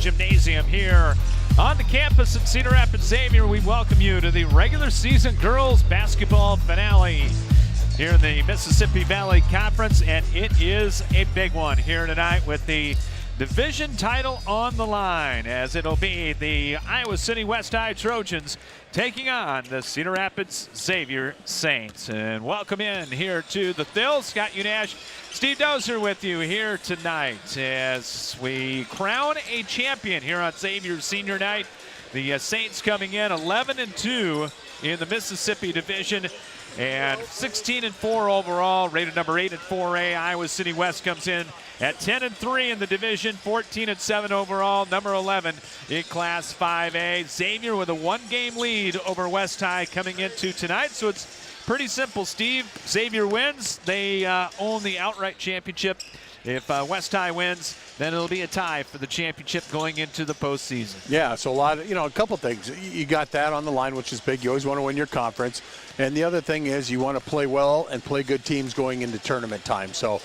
Gymnasium here on the campus at Cedar Rapids. Xavier, we welcome you to the regular season girls basketball finale here in the Mississippi Valley Conference, and it is a big one here tonight with the division title on the line, as it'll be the Iowa City West High Trojans taking on the Cedar Rapids Xavier Saints. And welcome in here to the Thill. Scott Unash, Steve Dozer with you here tonight as we crown a champion here on Xavier's senior night. The Saints coming in 11-2 in the Mississippi division and 16-4 overall, rated number 8 in 4A. Iowa City West comes in at 10-3 in the division, 14-7 overall, number 11 in Class 5A. Xavier with a one-game lead over West High coming into tonight, so it's pretty simple, Steve. Xavier wins, they own the outright championship. If West High wins, then it'll be a tie for the championship going into the postseason. Yeah, so a couple things. You got that on the line, which is big. You always want to win your conference. And the other thing is you want to play well and play good teams going into tournament time. So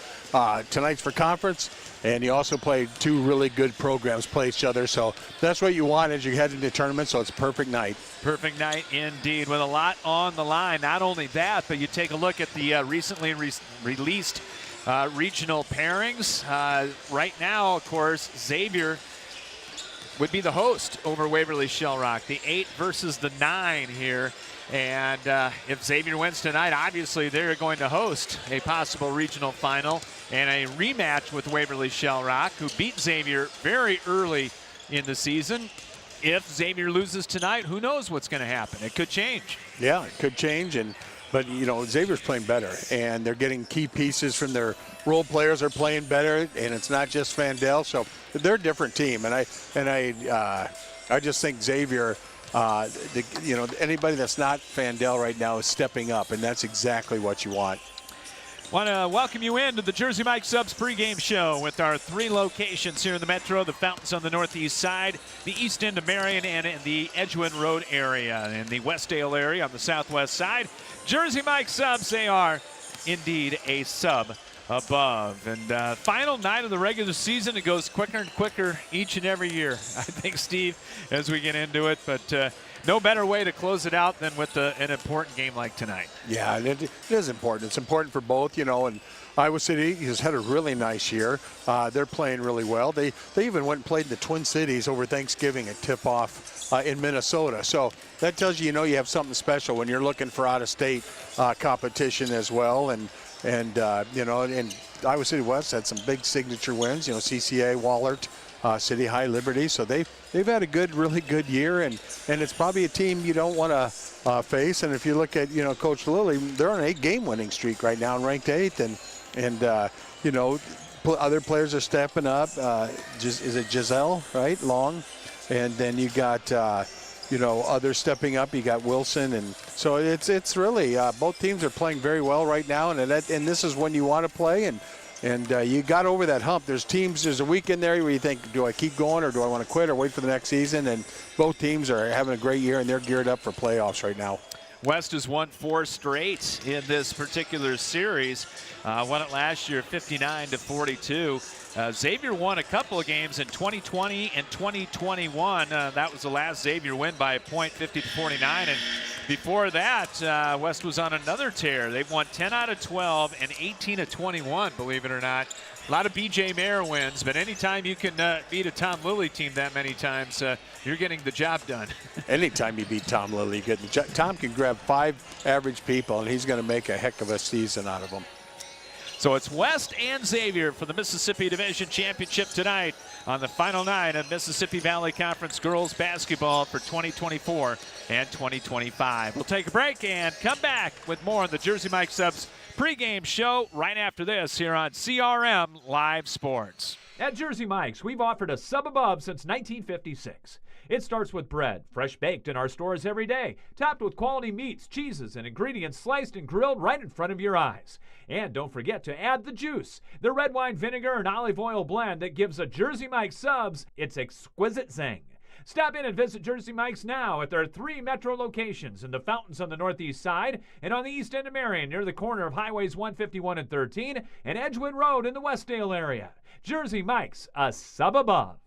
tonight's for conference, and you also play two really good programs play each other. So that's what you want as you head into tournament, so it's a perfect night. Perfect night indeed, with a lot on the line. Not only that, but you take a look at the recently released regional pairings. Right now, of course, Xavier would be the host over Waverly Shellrock, the 8 versus the 9 here. And if Xavier wins tonight, obviously they're going to host a possible regional final and a rematch with Waverly Shellrock, who beat Xavier very early in the season. If Xavier loses tonight, who knows what's going to happen? It could change. Yeah, it could change. But, Xavier's playing better, and they're getting key pieces from their role players are playing better, and it's not just Fandel. So they're a different team, and I just think Xavier, anybody that's not Fandel right now is stepping up, and that's exactly what you want. Want to welcome you into the Jersey Mike Subs pregame show with our 3 locations here in the Metro: the Fountains on the northeast side, the east end of Marion, and in the Edgewood Road area, and the Westdale area on the southwest side. Jersey Mike Subs, they are indeed a sub above. And final night of the regular season, it goes quicker and quicker each and every year, I think, Steve, as we get into it. But no better way to close it out than with an important game like tonight. Yeah, it is important. It's important for both, and Iowa City has had a really nice year. They're playing really well. They even went and played in the Twin Cities over Thanksgiving at tip-off in Minnesota. So that tells you, you have something special when you're looking for out-of-state competition as well. And Iowa City West had some big signature wins, CCA, Wallert, City High, Liberty. So they've had a really good year, and it's probably a team you don't want to face. And if you look at, Coach Lilly, they're on an 8-game winning streak right now and ranked 8th. And other players are stepping up. Is it Giselle, right? Long. And then you got, others stepping up. You got Wilson. And so it's really both teams are playing very well right now. And this is when you want to play. And you got over that hump. There's a week in there where you think, do I keep going or do I want to quit or wait for the next season? And both teams are having a great year, and they're geared up for playoffs right now. West has won 4 straight in this particular series. Won it last year 59-42. Xavier won a couple of games in 2020 and 2021. That was the last Xavier win by a point, 50-49. And before that, West was on another tear. They've won 10 out of 12 and 18 of 21, believe it or not. A lot of B.J. Mayer wins, but anytime you can beat a Tom Lilly team that many times, you're getting the job done. Anytime you beat Tom Lilly, you get the job. Tom can grab 5 average people, and he's going to make a heck of a season out of them. So it's West and Xavier for the Mississippi Division Championship tonight on the final night of Mississippi Valley Conference girls basketball for 2024 and 2025. We'll take a break and come back with more on the Jersey Mike Subs pregame show right after this here on CRM Live Sports. At Jersey Mike's, we've offered a sub above since 1956. It starts with bread, fresh baked in our stores every day, topped with quality meats, cheeses, and ingredients sliced and grilled right in front of your eyes. And don't forget to add the juice, the red wine vinegar and olive oil blend that gives a Jersey Mike's subs its exquisite zing. Stop in and visit Jersey Mike's now at their 3 metro locations in the Fountains on the northeast side and on the east end of Marion near the corner of Highways 151 and 13 and Edgewood Road in the Westdale area. Jersey Mike's, a sub above.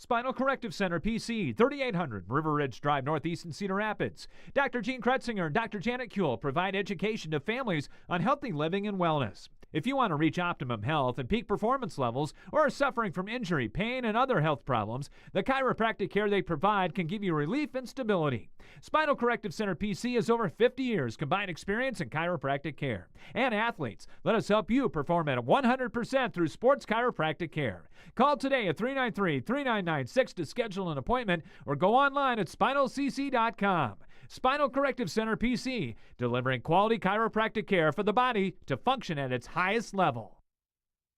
Spinal Corrective Center, PC, 3800 River Ridge Drive, Northeast in Cedar Rapids. Dr. Gene Kretzinger and Dr. Janet Kuehl provide education to families on healthy living and wellness. If you want to reach optimum health and peak performance levels or are suffering from injury, pain, and other health problems, the chiropractic care they provide can give you relief and stability. Spinal Corrective Center PC has over 50 years combined experience in chiropractic care. And athletes, let us help you perform at 100% through sports chiropractic care. Call today at 393-3996 to schedule an appointment or go online at spinalcc.com. Spinal Corrective Center PC, delivering quality chiropractic care for the body to function at its highest level.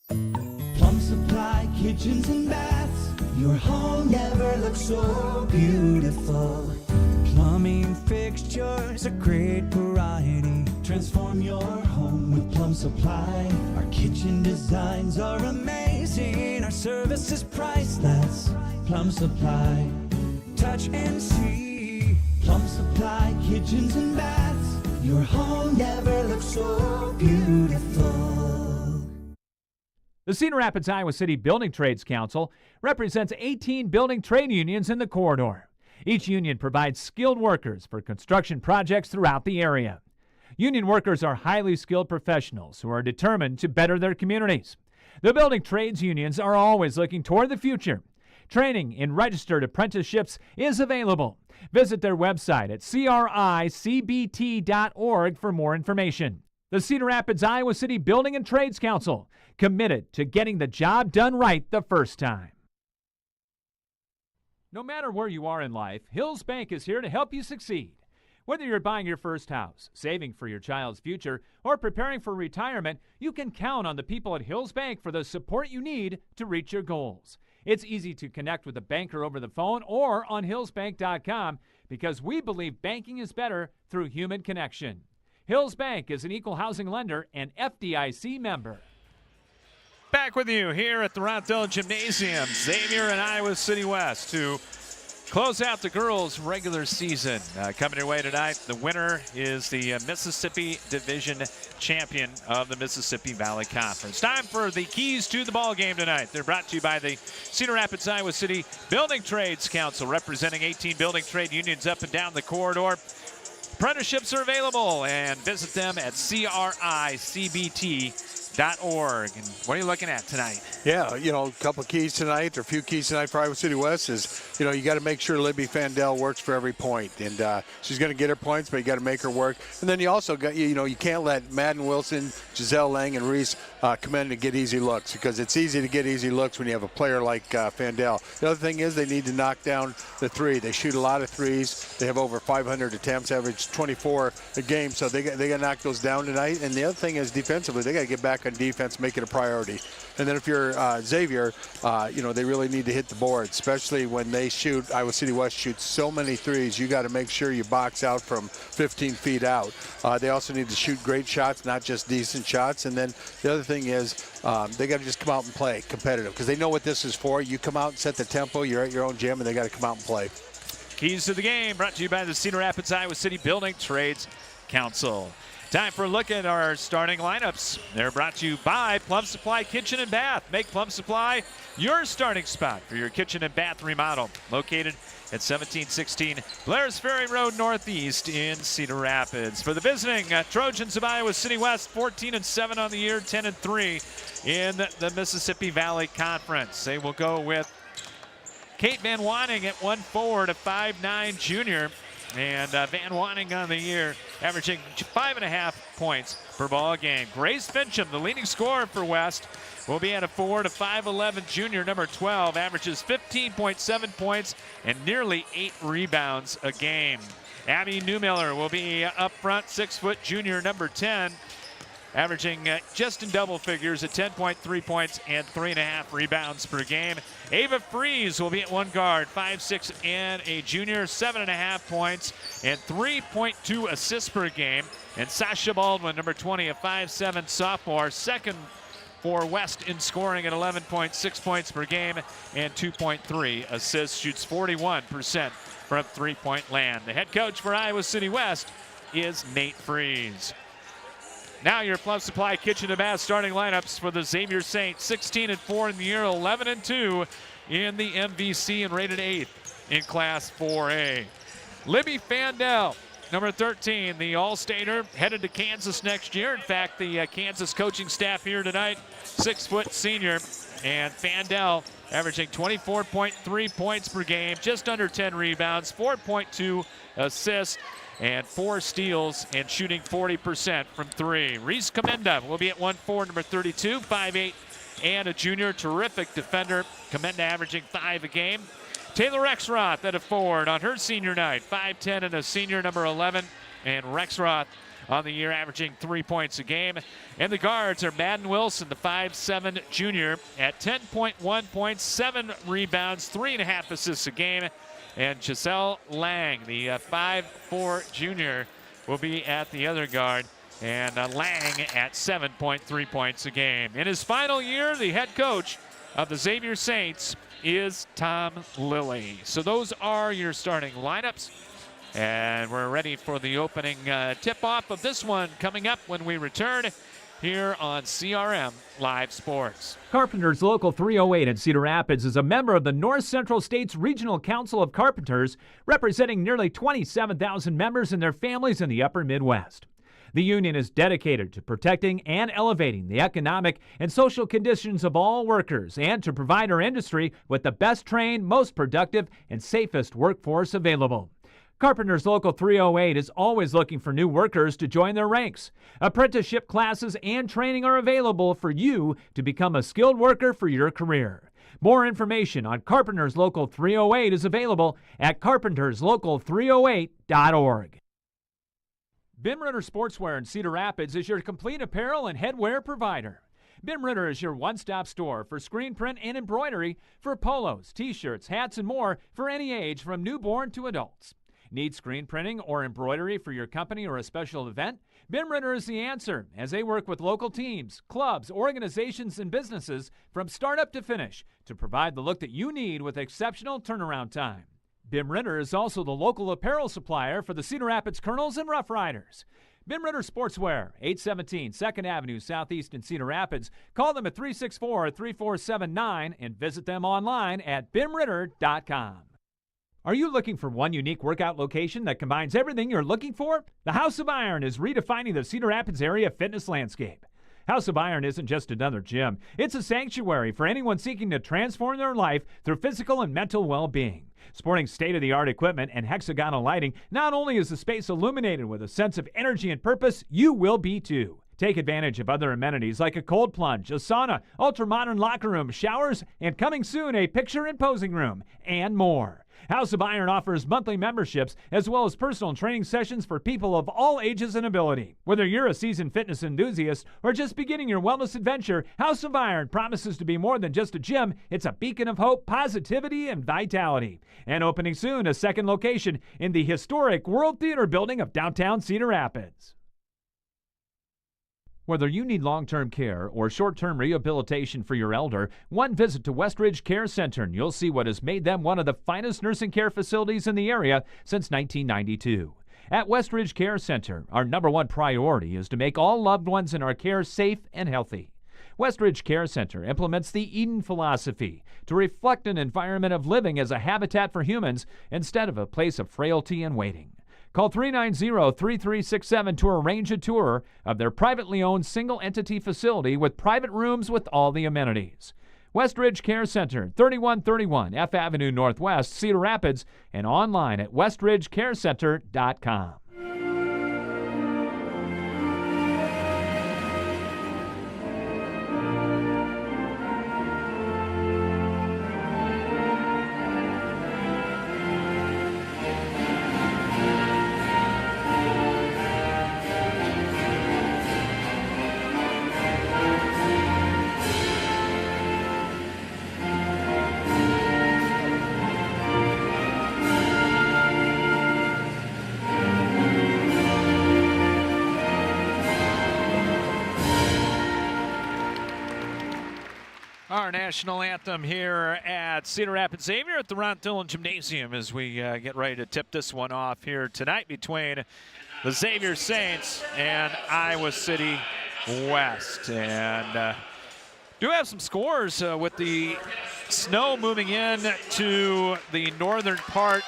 Plum Supply kitchens and baths, your home never looks so beautiful. Plumbing fixtures, a great variety. Transform your home with Plum Supply. Our kitchen designs are amazing. Our service is priceless. Plum Supply, touch and see. Plum Supply kitchens and baths, your home never looks so beautiful. The Cedar Rapids, Iowa City Building Trades Council represents 18 building trade unions in the corridor. Each union provides skilled workers for construction projects throughout the area. Union workers are highly skilled professionals who are determined to better their communities. The building trades unions are always looking toward the future. Training in registered apprenticeships is available. Visit their website at cricbt.org for more information. The Cedar Rapids, Iowa City Building and Trades Council, committed to getting the job done right the first time. No matter where you are in life, Hills Bank is here to help you succeed. Whether you're buying your first house, saving for your child's future, or preparing for retirement, you can count on the people at Hills Bank for the support you need to reach your goals. It's easy to connect with a banker over the phone or on hillsbank.com because we believe banking is better through human connection. Hills Bank is an equal housing lender and FDIC member. Back with you here at the Ronthel Gymnasium. Xavier and Iowa City West to close out the girls' regular season. Coming your way tonight, the winner is the Mississippi Division champion of the Mississippi Valley Conference. Time for the keys to the ball game tonight. They're brought to you by the Cedar Rapids, Iowa City Building Trades Council, representing 18 building trade unions up and down the corridor. Apprenticeships are available, and visit them at cricbt.org. And what are you looking at tonight? Yeah, a couple of keys tonight, or a few keys tonight for Iowa City West is, you got to make sure Libby Fandel works for every point. And she's going to get her points, but you got to make her work. And then you also got, you can't let Madden Wilson, Giselle Lang, and Reese come in and get easy looks, because it's easy to get easy looks when you have a player like Fandel. The other thing is they need to knock down the three. They shoot a lot of threes. They have over 500 attempts, average 24 a game, so they got to knock those down tonight. And the other thing is defensively, they got to get back on defense, make it a priority. And then if you're Xavier, they really need to hit the board, especially when they shoot. Iowa City West shoots so many threes. You got to make sure you box out from 15 feet out. They also need to shoot great shots, not just decent shots. And then the other thing is they got to just come out and play competitive, because they know what this is for. You come out and set the tempo. You're at your own gym, and they got to come out and play. Keys to the game brought to you by the Cedar Rapids, Iowa City Building Trades Council. Time for a look at our starting lineups. They're brought to you by Plum Supply Kitchen and Bath. Make Plum Supply your starting spot for your kitchen and bath remodel. Located at 1716 Blair's Ferry Road Northeast in Cedar Rapids. For the visiting Trojans of Iowa City West, 14-7 on the year, 10-3 in the Mississippi Valley Conference. They will go with Kate Van Wanning at 1 forward, a 5'9" junior. And Van Wanning on the year, averaging 5.5 points per ball game. Grace Fincham, the leading scorer for West, will be at a forward, a 5'11" junior, number 12, averages 15.7 points and nearly 8 rebounds a game. Abby Newmiller will be up front, 6-foot junior, number 10, averaging just in double figures at 10.3 points and 3.5 rebounds per game. Ava Freeze will be at one guard, 5'6" and a junior, 7.5 points and 3.2 assists per game. And Sasha Baldwin, number 20, a 5'7" sophomore, second for West in scoring at 11.6 points per game and 2.3 assists. Shoots 41% from three-point land. The head coach for Iowa City West is Nate Freeze. Now your Plum Supply Kitchen and Bath starting lineups for the Xavier Saints. 16-4 in the year, 11-2 in the MVC and rated 8th in Class 4A. Libby Fandel, number 13, the All-Stater, headed to Kansas next year. In fact, the Kansas coaching staff here tonight, 6-foot senior. And Fandel averaging 24.3 points per game, just under 10 rebounds, 4.2 assists, and 4 steals, and shooting 40% from 3. Reese Commenda will be at 1-4, number 32, 5'8", and a junior. Terrific defender. Commenda averaging 5 a game. Taylor Rexroth at a forward on her senior night, 5'10", and a senior, number 11. And Rexroth on the year averaging 3 points a game. And the guards are Madden Wilson, the 5'7" junior, at 10.1 points, 7 rebounds, 3.5 assists a game. And Giselle Lang, the 5'4" junior, will be at the other guard. And Lang at 7.3 points a game. In his final year, the head coach of the Xavier Saints is Tom Lilly. So those are your starting lineups. And we're ready for the opening tip-off of this one coming up when we return here on CRM Live Sports. Carpenters Local 308 in Cedar Rapids is a member of the North Central States Regional Council of Carpenters, representing nearly 27,000 members and their families in the upper Midwest. The union is dedicated to protecting and elevating the economic and social conditions of all workers and to provide our industry with the best trained, most productive, and safest workforce available. Carpenters Local 308 is always looking for new workers to join their ranks. Apprenticeship classes and training are available for you to become a skilled worker for your career. More information on Carpenters Local 308 is available at carpenterslocal308.org. Bim Ritter Sportswear in Cedar Rapids is your complete apparel and headwear provider. Bim Ritter is your one-stop store for screen print and embroidery for polos, t-shirts, hats, and more for any age from newborn to adults. Need screen printing or embroidery for your company or a special event? Bim Ritter is the answer, as they work with local teams, clubs, organizations, and businesses from startup to finish to provide the look that you need with exceptional turnaround time. Bim Ritter is also the local apparel supplier for the Cedar Rapids Colonels and Rough Riders. Bim Ritter Sportswear, 817 2nd Avenue Southeast in Cedar Rapids. Call them at 364-3479 and visit them online at bimritter.com. Are you looking for one unique workout location that combines everything you're looking for? The House of Iron is redefining the Cedar Rapids area fitness landscape. House of Iron isn't just another gym. It's a sanctuary for anyone seeking to transform their life through physical and mental well-being. Sporting state-of-the-art equipment and hexagonal lighting, not only is the space illuminated with a sense of energy and purpose, you will be too. Take advantage of other amenities like a cold plunge, a sauna, ultra-modern locker room, showers, and coming soon, a picture and posing room, and more. House of Iron offers monthly memberships as well as personal training sessions for people of all ages and ability. Whether you're a seasoned fitness enthusiast or just beginning your wellness adventure, House of Iron promises to be more than just a gym. It's a beacon of hope, positivity, and vitality. And opening soon, a second location in the historic World Theater building of downtown Cedar Rapids. Whether you need long-term care or short-term rehabilitation for your elder, one visit to Westridge Care Center and you'll see what has made them one of the finest nursing care facilities in the area since 1992. At Westridge Care Center, our number one priority is to make all loved ones in our care safe and healthy. Westridge Care Center implements the Eden philosophy to reflect an environment of living as a habitat for humans instead of a place of frailty and waiting. Call 390-3367 to arrange a tour of their privately owned single-entity facility with private rooms with all the amenities. Westridge Care Center, 3131 F Avenue Northwest, Cedar Rapids, and online at westridgecarecenter.com. Our national anthem here at Cedar Rapids Xavier at the Ron Thillen Gymnasium as we get ready to tip this one off here tonight between the Xavier Saints and Iowa City West. And do have some scores with the Snow moving in to the northern part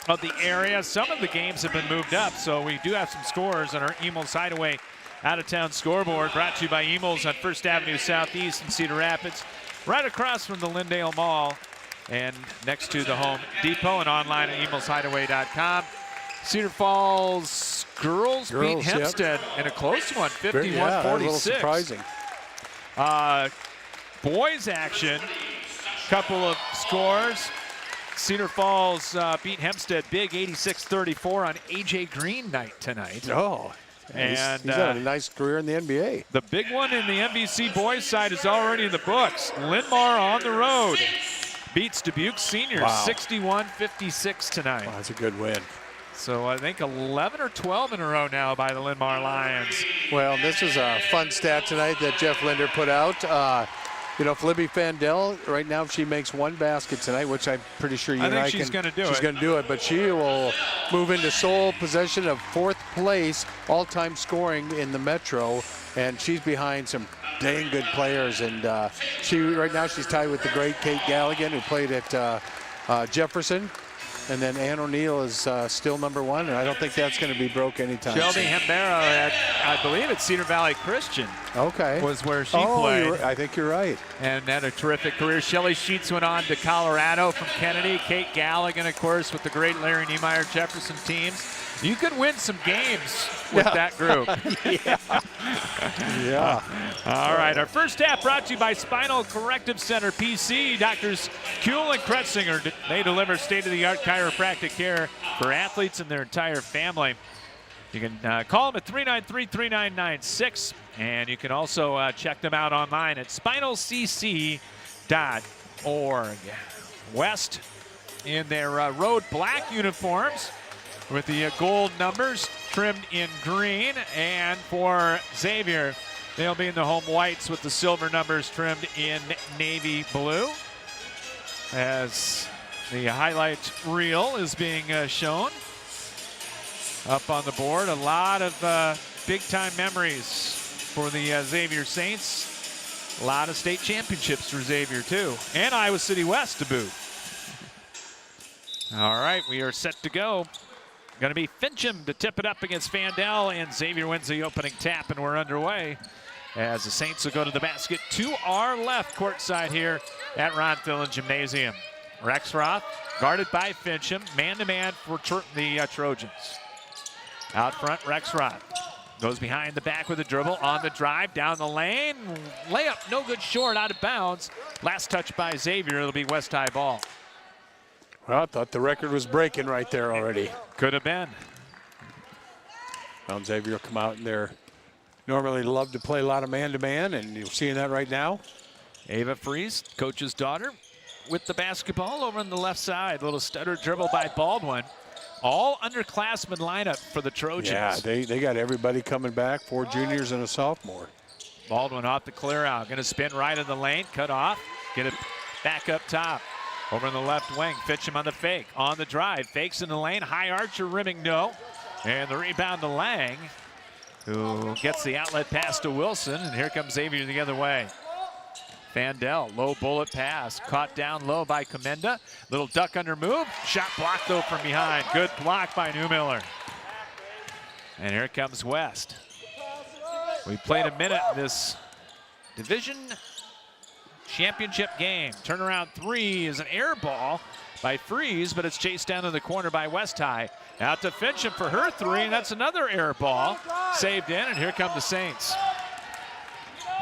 of the area. Some of the games have been moved up, so we do have some scores on our Emils Hideaway out-of-town scoreboard, brought to you by Emils on 1st Avenue Southeast in Cedar Rapids, right across from the Lindale Mall and next to the Home Depot, and online at emilshideaway.com. Cedar Falls girls beat Hempstead in a close one, 51-46. Yeah, a little surprising. Boys action, couple of scores. Cedar Falls beat Hempstead big, 86-34 on A.J. Green night tonight. Oh, and he's had a nice career in the NBA. The big one in the MVC boys side is already in the books. Linmar on the road beats Dubuque Seniors 61-56 tonight. Wow, that's a good win. So I think 11 or 12 in a row now by the Linmar Lions. Well, this is a fun stat tonight that Jeff Linder put out. You know, Libby Fandel, right now she makes one basket tonight, which I'm pretty sure you and I she's going to do it. She's going to do it, but she will move into sole possession of 4th place all-time scoring in the Metro, and she's behind some dang good players. And right now she's tied with the great Kate Galligan, who played at Jefferson. And then Ann O'Neill is still number 1, and I don't think that's going to be broke anytime soon. Shelby Hembero at, I believe, at Cedar Valley Christian. Okay. Was where she played. I think you're right. And had a terrific career. Shelley Sheets went on to Colorado from Kennedy. Kate Galligan, of course, with the great Larry Niemeyer Jefferson teams. You could win some games with that group. Yeah. All right, our first half brought to you by Spinal Corrective Center, PC. Doctors Kuehl and Kretzinger, they deliver state-of-the-art chiropractic care for athletes and their entire family. You can call them at 393-3996, and you can also check them out online at spinalcc.org. West in their road black uniforms with the gold numbers trimmed in green, and for Xavier, they'll be in the home whites with the silver numbers trimmed in navy blue. As the highlight reel is being shown up on the board, a lot of big-time memories for the Xavier Saints. A lot of state championships for Xavier, too, and Iowa City West to boot. All right, we are set to go. Going to be Fincham to tip it up against Fandel, and Xavier wins the opening tap, and we're underway as the Saints will go to the basket to our left courtside here at Ron Thillen Gymnasium. Rexroth guarded by Fincham, man-to-man for the Trojans. Out front, Rexroth goes behind the back with a dribble on the drive, down the lane. Layup, no good, short, out of bounds. Last touch by Xavier, it'll be West High ball. Well, I thought the record was breaking right there already. Could have been. Well, Xavier will come out and they're normally love to play a lot of man-to-man, and you're seeing that right now. Ava Fries, coach's daughter, with the basketball over on the left side. Little stutter dribble by Baldwin. All underclassmen lineup for the Trojans. Yeah, they got everybody coming back, 4 juniors and a sophomore. Baldwin off the clear out. Going to spin right in the lane, cut off, get it back up top. Over in the left wing, Fincham on the fake. On the drive, fakes in the lane. High archer rimming no. And the rebound to Lang, who gets the outlet pass to Wilson. And here comes Xavier the other way. Fandel, low bullet pass. Caught down low by Commenda. Little duck under move. Shot blocked though from behind. Good block by Newmiller. And here comes West. We played a minute in this division championship game. Turnaround 3 is an air ball by Fries, but it's chased down in the corner by West High. Out to Fincham for her 3, and that's another air ball. Saved in, and here come the Saints.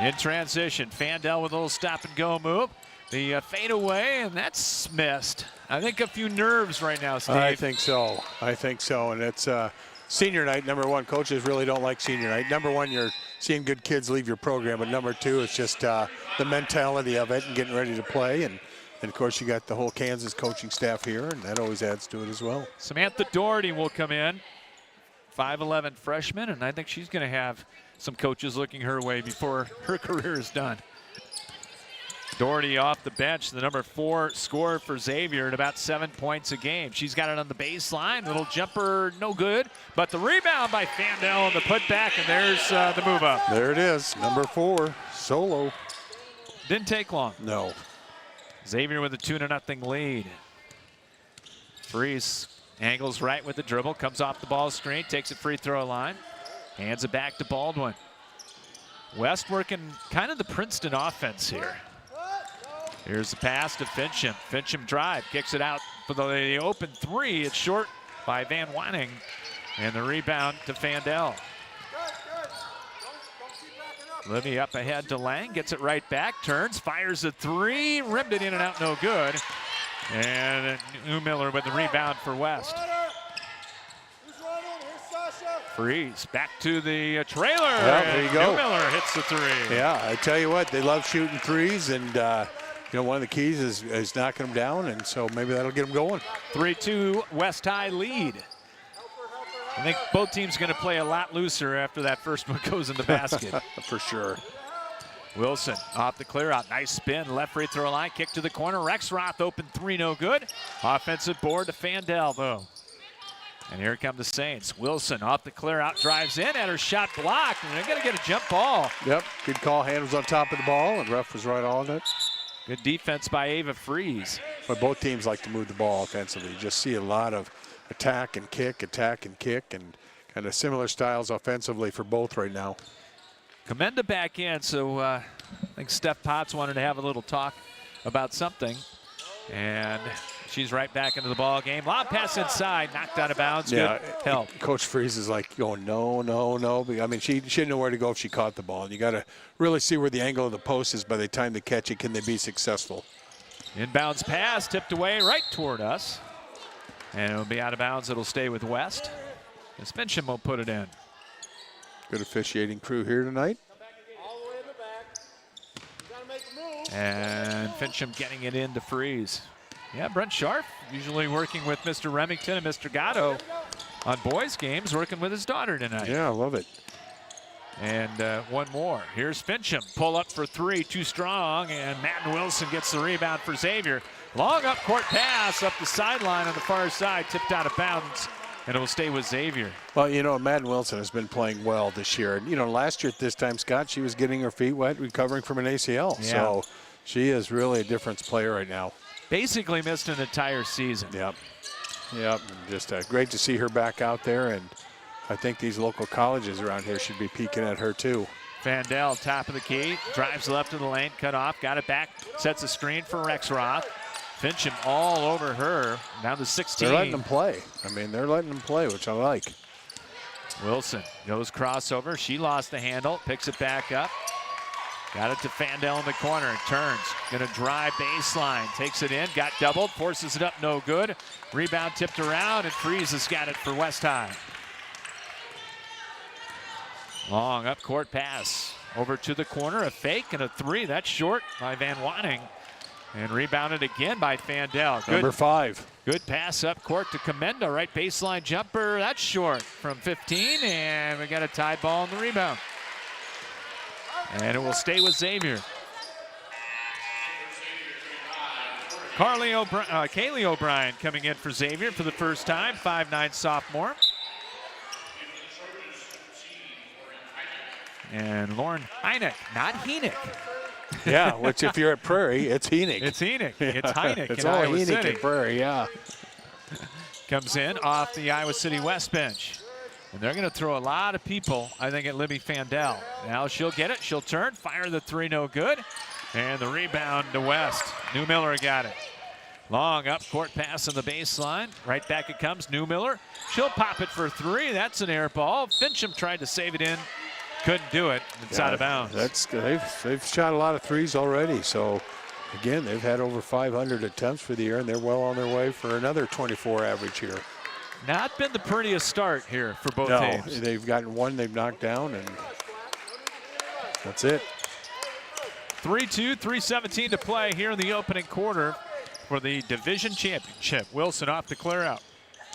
In transition, Fandel with a little stop and go move. The fade away, and that's missed. I think a few nerves right now, Steve. I think so. And it's senior night, number 1. Coaches really don't like senior night. Number 1, you're seeing good kids leave your program, but number 2, it's just the mentality of it and getting ready to play. And of course, you got the whole Kansas coaching staff here, and that always adds to it as well. Samantha Doherty will come in, 5'11" freshman, and I think she's going to have some coaches looking her way before her career is done. Doherty off the bench, the number 4 scorer for Xavier at about 7 points a game. She's got it on the baseline, little jumper, no good, but the rebound by Fandel and the putback, and there's the move up. There it is, number 4, solo. Didn't take long. No. Xavier with a 2-0 lead. Freeze angles right with the dribble, comes off the ball screen, takes it free throw line, hands it back to Baldwin. West working kind of the Princeton offense here. Here's the pass to Fincham. Fincham drive, kicks it out for the open three. It's short by Van Wanning. And the rebound to Fandel. Libby up ahead to Lang, gets it right back, turns, fires a three, rimmed it in and out, no good. And Miller with the rebound for West. Freeze back to the trailer. Yeah, there you go. Miller hits the three. Yeah, I tell you what, they love shooting threes, and one of the keys is knocking them down, and so maybe that'll get them going. 3-2 West High lead. I think both teams going to play a lot looser after that first one goes in the basket. For sure. Wilson off the clear out. Nice spin. Left free throw line. Kick to the corner. Rexroth open three. No good. Offensive board to Fandel, though. And here come the Saints. Wilson off the clear out. Drives in. Had her shot blocked. And they're going to get a jump ball. Yep. Good call. Hand was on top of the ball, and ref was right on it. Good defense by Ava Freeze. But both teams like to move the ball offensively. You just see a lot of attack and kick, and kind of similar styles offensively for both right now. Commenda back in, so I think Steph Potts wanted to have a little talk about something. And she's right back into the ball game. Lob pass inside, knocked out of bounds. Yeah, good help. Coach Freeze is like going, no. I mean, she didn't know where to go if she caught the ball. And you got to really see where the angle of the post is by the time they catch it. Can they be successful? Inbounds pass, tipped away right toward us. And it'll be out of bounds. It'll stay with West. And Fincham will put it in. Good officiating crew here tonight. And Fincham getting it in to Freeze. Yeah, Brent Sharp usually working with Mr. Remington and Mr. Gatto on boys games, working with his daughter tonight. Yeah, I love it. And one more. Here's Fincham. Pull up for three, too strong. And Madden Wilson gets the rebound for Xavier. Long up court pass up the sideline on the far side, tipped out of bounds, and it will stay with Xavier. Well, Madden Wilson has been playing well this year. And, last year at this time, Scott, she was getting her feet wet, recovering from an ACL. Yeah. So she is really a difference player right now. Basically missed an entire season. Yep. And just great to see her back out there. And I think these local colleges around here should be peeking at her, too. Fandel, top of the key, drives left of the lane, cut off, got it back, sets a screen for Rexroth. Fincham all over her, down to 16. They're letting them play. They're letting them play, which I like. Wilson goes crossover. She lost the handle, picks it back up. Got it to Fandel in the corner, turns. Gonna drive baseline, takes it in, got doubled, forces it up, no good. Rebound tipped around, and Freeze has got it for West High. Long up court pass. Over to the corner, a fake and a three. That's short by Van Wanning. And rebounded again by Fandel. Number 5. Good pass up court to Commenda. Right baseline jumper. That's short from 15. And we got a tie ball on the rebound. And it will stay with Xavier. Kaylee O'Brien coming in for Xavier for the first time. 5'9" sophomore. And Lauren Heineck, not Heineck. Yeah, which if you're at Prairie, it's Heineck. It's Heineck. It's Heineck. It's in all Iowa Heineck City. at Prairie, yeah. Comes in off the Iowa City West bench. And they're going to throw a lot of people, I think, at Libby Fandel. Now she'll get it. She'll turn, fire the three, no good. And the rebound to West. New Miller got it. Long up court pass on the baseline. Right back it comes. New Miller. She'll pop it for three. That's an air ball. Fincham tried to save it in. Couldn't do it. It's out of bounds. They've shot a lot of threes already. So, again, they've had over 500 attempts for the year, and they're well on their way for another 24 average here. Not been the prettiest start here for both teams. They've gotten one they've knocked down, and that's it. 3-2, 3:17 to play here in the opening quarter for the division championship. Wilson off the clear out.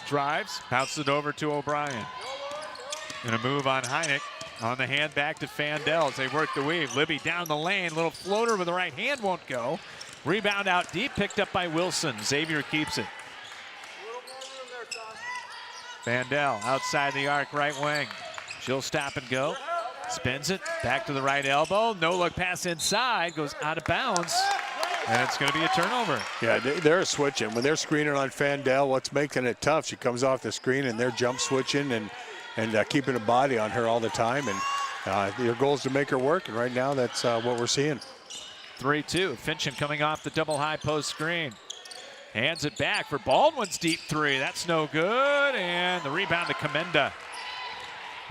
Drives, bounces it over to O'Brien. Gonna move on Heineck. On the hand back to Fandel as they work the weave. Libby down the lane. Little floater with the right hand won't go. Rebound out deep, picked up by Wilson. Xavier keeps it. Fandel outside the arc, right wing. She'll stop and go. Spins it back to the right elbow. No look pass inside. Goes out of bounds. And it's going to be a turnover. Yeah, they're switching. When they're screening on Fandel, what's making it tough, she comes off the screen and they're jump switching and keeping a body on her all the time. And your goal is to make her work, and right now that's what we're seeing. 3-2. Fincham coming off the double high post screen. Hands it back for Baldwin's deep three. That's no good. And the rebound to Commenda.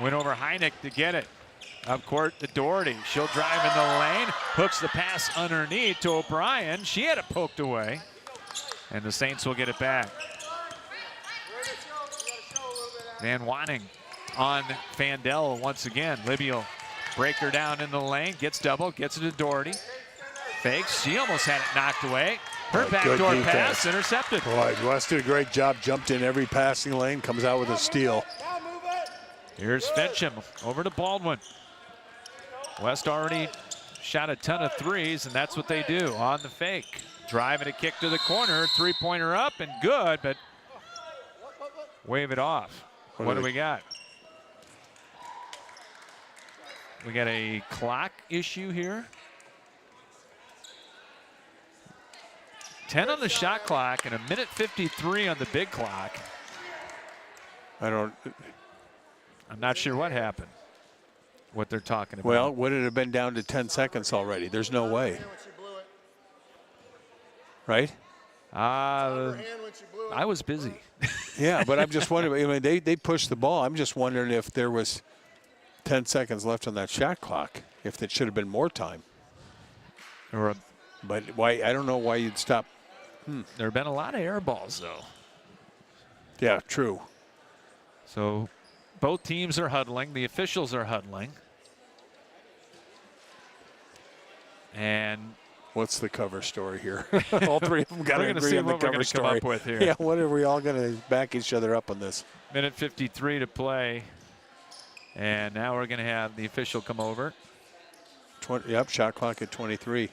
Went over Heineck to get it. Up court to Doherty. She'll drive in the lane. Hooks the pass underneath to O'Brien. She had it poked away. And the Saints will get it back. Van Wanning on Fandel once again. Libby will break her down in the lane. Gets double. Gets it to Doherty. Fakes. She almost had it knocked away. Her backdoor pass intercepted. Boy, West did a great job. Jumped in every passing lane. Comes out with a steal. Here's Fincham over to Baldwin. West already shot a ton of threes, and that's what they do on the fake. Driving a kick to the corner, three-pointer up and good, but wave it off. What do we got? We got a clock issue here. 10 on the shot clock and a minute 53 on the big clock. I'm not sure what happened. What they're talking about. Well, would it have been down to 10 seconds already? There's no way. Right? I was busy. Yeah, but I'm just wondering. I mean, they pushed the ball. I'm just wondering if there was 10 seconds left on that shot clock, if it should have been more time. But why? I don't know why you'd stop. There have been a lot of air balls, though. Yeah, true. So both teams are huddling. The officials are huddling. And what's the cover story here? All three of them got to agree on the cover story. Come up with here. Yeah, what are we all going to back each other up on this? Minute 53 to play. And now we're going to have the official come over. Yep, shot clock at 23.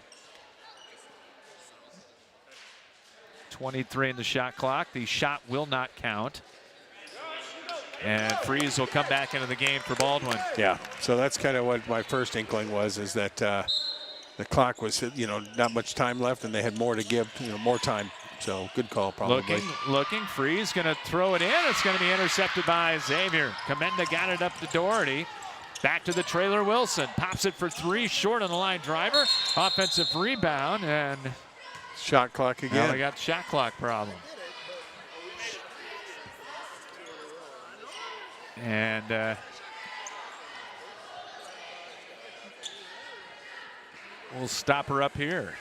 23 in the shot clock. The shot will not count. And Freeze will come back into the game for Baldwin. Yeah, so that's kind of what my first inkling was, is that the clock was, not much time left, and they had more to give, more time. So good call, probably. Looking. Freeze going to throw it in. It's going to be intercepted by Xavier. Commenda got it up to Doherty. Back to the trailer. Wilson pops it for three, short on the line driver. Offensive rebound, and shot clock again. Now we got the shot clock problem. And we'll stop her up here.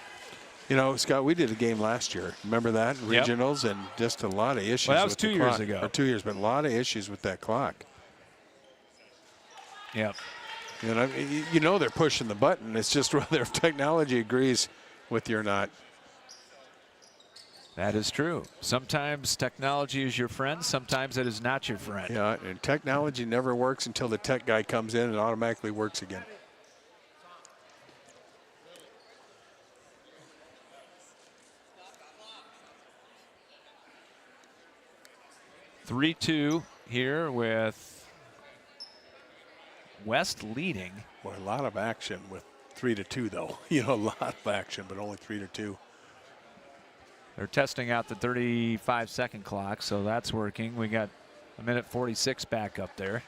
Scott, we did a game last year. Remember that? Regionals, and just a lot of issues. Well, that was with 2 years ago. Or 2 years, but a lot of issues with that clock. Yep. They're pushing the button. It's just whether technology agrees with you or not. That is true. Sometimes technology is your friend. Sometimes it is not your friend. Yeah, and technology never works until the tech guy comes in and automatically works again. (3-2) here with West leading. Boy, a lot of action with 3-2 though. A lot of action, but only 3-2. They're testing out the 35-second clock, so that's working. We got a minute 46 back up there,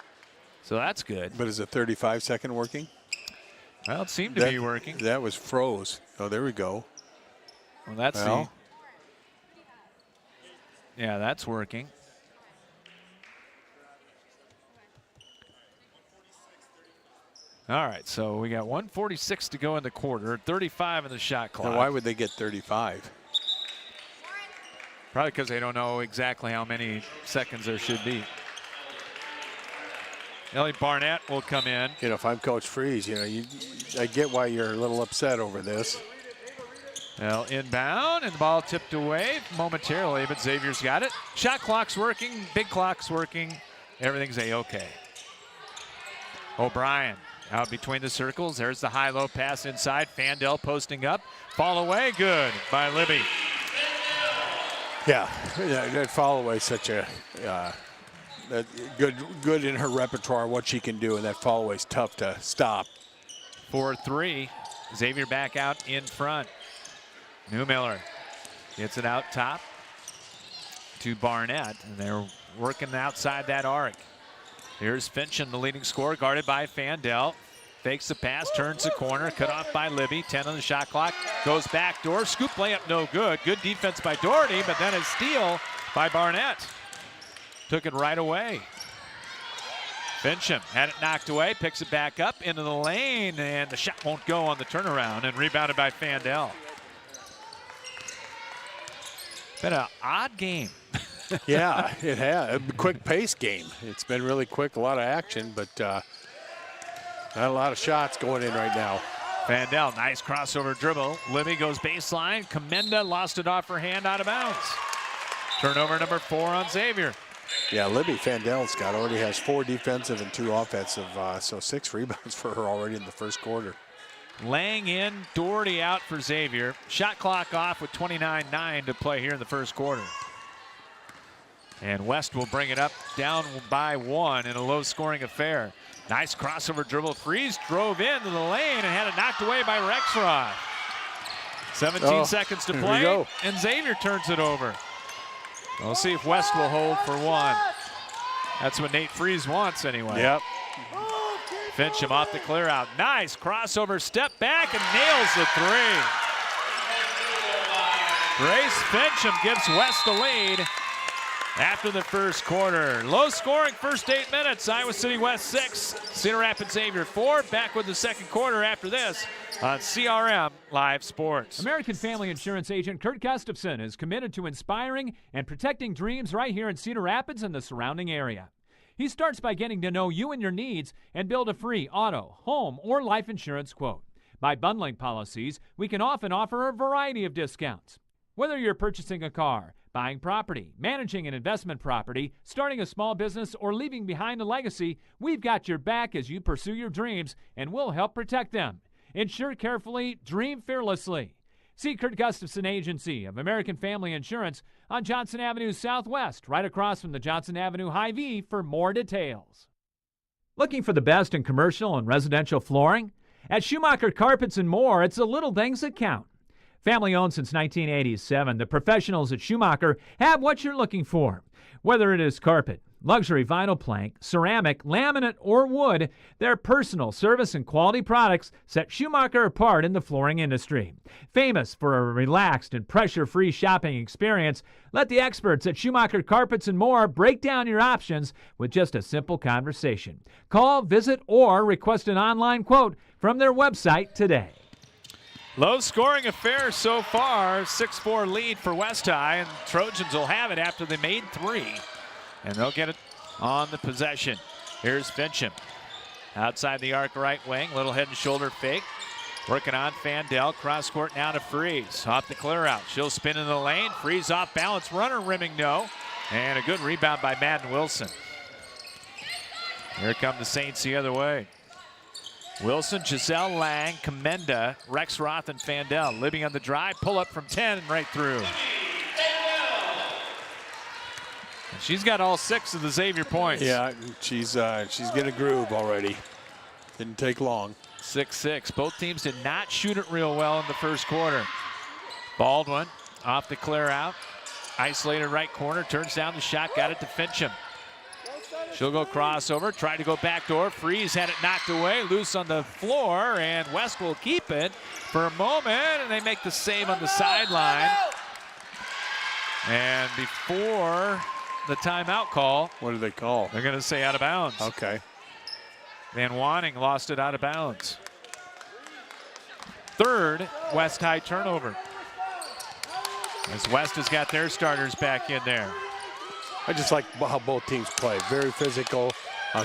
so that's good. But is a 35-second working? Well, it seemed to be working. That was froze. Oh, there we go. Well, yeah, that's working. All right, so we got 1:46 to go in the quarter, 35 in the shot clock. Now, why would they get 35? Probably because they don't know exactly how many seconds there should be. Ellie Barnett will come in. If I'm Coach Freeze, I get why you're a little upset over this. Well, inbound, and the ball tipped away momentarily, but Xavier's got it. Shot clock's working, big clock's working. Everything's A-okay. O'Brien out between the circles. There's the high-low pass inside. Fandel posting up. Fall away, good by Libby. Yeah, that fall away is such a good in her repertoire, what she can do, and that fall away is tough to stop. 4-3. Xavier back out in front. Newmiller gets it out top to Barnett, and they're working outside that arc. Here's Fincham, the leading scorer, guarded by Fandel. Fakes the pass, turns the corner, cut off by Libby. 10 on the shot clock, goes back door. Scoop layup, no good. Good defense by Doherty, but then a steal by Barnett. Took it right away. Fincham had it knocked away, picks it back up into the lane, and the shot won't go on the turnaround, and rebounded by Fandel. Been an odd game. Yeah, it has. A quick pace game. It's been really quick, a lot of action, but not a lot of shots going in right now. Fandel, nice crossover dribble. Libby goes baseline. Commenda lost it off her hand, out of bounds. Turnover number 4 on Xavier. Yeah, Libby Fandel, Scott, already has 4 defensive and 2 offensive, so 6 rebounds for her already in the first quarter. Lang in, Doherty out for Xavier. Shot clock off with 29:9 to play here in the first quarter. And West will bring it up, down by 1 in a low-scoring affair. Nice crossover dribble. Freeze drove into the lane and had it knocked away by Rexroth. 17 seconds to play, and Xavier turns it over. We'll see if West will hold for 1. That's what Nate Freeze wants anyway. Yep. Fincham off the clear out. Nice crossover, step back, and nails the 3. Grace Fincham gives West the lead after the first quarter. Low scoring first 8 minutes. Iowa City West 6, Cedar Rapids Xavier 4. Back with the second quarter after this on CRM Live Sports. American Family Insurance agent Kurt Gustafson is committed to inspiring and protecting dreams right here in Cedar Rapids and the surrounding area. He starts by getting to know you and your needs and build a free auto, home, or life insurance quote. By bundling policies, we can often offer a variety of discounts. Whether you're purchasing a car, buying property, managing an investment property, starting a small business, or leaving behind a legacy, we've got your back as you pursue your dreams, and we'll help protect them. Insure carefully, dream fearlessly. See Kurt Gustafson Agency of American Family Insurance on Johnson Avenue Southwest, right across from the Johnson Avenue Hy-Vee for more details. Looking for the best in commercial and residential flooring? At Schumacher Carpets and More, it's the little things that count. Family owned since 1987, the professionals at Schumacher have what you're looking for. Whether it is carpet, luxury vinyl plank, ceramic, laminate, or wood, their personal service and quality products set Schumacher apart in the flooring industry. Famous for a relaxed and pressure-free shopping experience, let the experts at Schumacher Carpets and More break down your options with just a simple conversation. Call, visit, or request an online quote from their website today. Low scoring affair so far. 6-4 lead for West High, and Trojans will have it after they made 3. And they'll get it on the possession. Here's Fincham. Outside the arc right wing. Little head and shoulder fake. Working on Fandel. Cross court now to Freeze. Off the clear out. She'll spin in the lane. Freeze off balance. Runner rimming no. And a good rebound by Madden Wilson. Here come the Saints the other way. Wilson, Giselle Lang, Commenda, Rexroth, and Fandel. Libby on the drive. Pull up from 10 and right through. She's got all 6 of the Xavier points. Yeah, she's getting a groove already. Didn't take long. 6-6. Both teams did not shoot it real well in the first quarter. Baldwin off the clear out. Isolated right corner. Turns down the shot. Got it to Fincham. She'll go crossover. Tried to go backdoor. Freeze had it knocked away. Loose on the floor. And West will keep it for a moment. And they make the save on the sideline. And before the timeout call. What do they call? They're going to say out of bounds. Okay. Van Wanning lost it out of bounds. Third West High turnover. As West has got their starters back in there. I just like how both teams play. Very physical,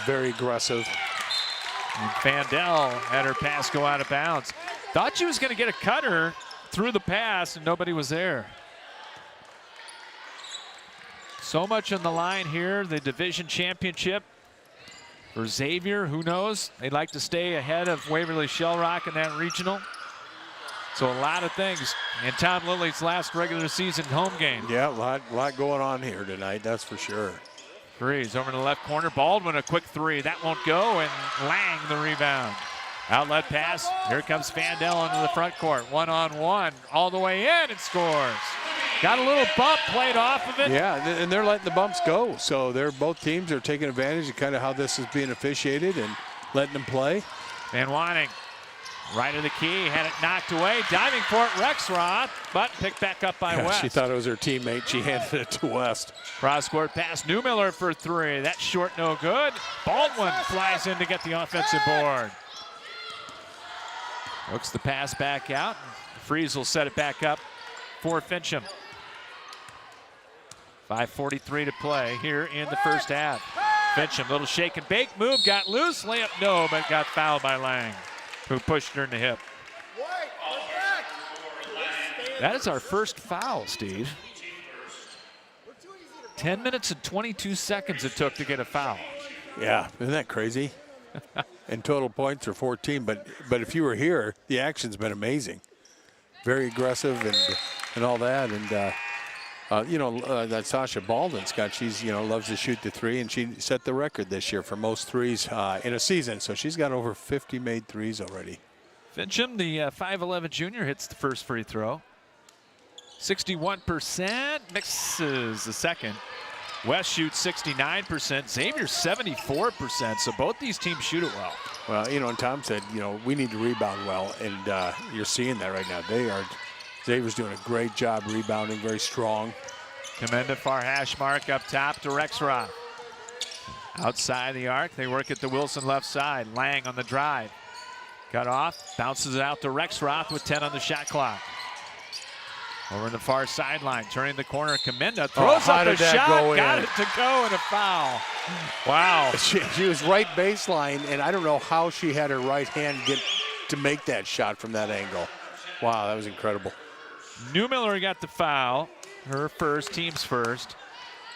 very aggressive. And Fandel had her pass go out of bounds. Thought she was going to get a cutter through the pass, and nobody was there. So much on the line here, the division championship for Xavier. Who knows? They'd like to stay ahead of Waverly Shell Rock in that regional. So a lot of things in Tom Lilly's last regular season home game. Yeah, a lot going on here tonight, that's for sure. Freeze over in the left corner. Baldwin a quick 3. That won't go, and Lang the rebound. Outlet pass. Here comes Fandel into the front court. One-on-one all the way in and scores. Got a little bump played off of it. Yeah, and they're letting the bumps go. So both teams are taking advantage of kind of how this is being officiated and letting them play. Van Wanning, right of the key, had it knocked away. Diving for it, Rexroth, but picked back up by West. She thought it was her teammate. She handed it to West. Cross-court pass, Newmiller for three. That's short, no good. Baldwin flies in to get the offensive board. Hooks the pass back out. Freeze will set it back up for Fincham. 5:43 to play here in the first half. Fincham, little shake and bake move, got loose, layup no, but got fouled by Lang, who pushed her in the hip. That is our first foul, Steve. 10 minutes and 22 seconds it took to get a foul. Yeah, isn't that crazy? And total points are 14, but if you were here, the action's been amazing. Very aggressive and all that, and that Sasha Baldwin, Scott, she's loves to shoot the three, and she set the record this year for most threes in a season. So she's got over 50 made threes already. Fincham, the 5'11" junior, hits the first free throw. 61%, misses the second. West shoots 69%, Xavier 74%, so both these teams shoot it well. Well, and Tom said, we need to rebound well, and you're seeing that right now. Xavier's doing a great job rebounding, very strong. Commenda far hash mark up top to Rexroth. Outside the arc, they work at the Wilson left side. Lang on the drive. Cut off, bounces it out to Rexroth with 10 on the shot clock. Over in the far sideline, turning the corner, Commenda throws up a shot, got it to go, and a foul. Wow. She was right baseline, and I don't know how she had her right hand get to make that shot from that angle. Wow, that was incredible. Newmiller got the foul, her first, team's first,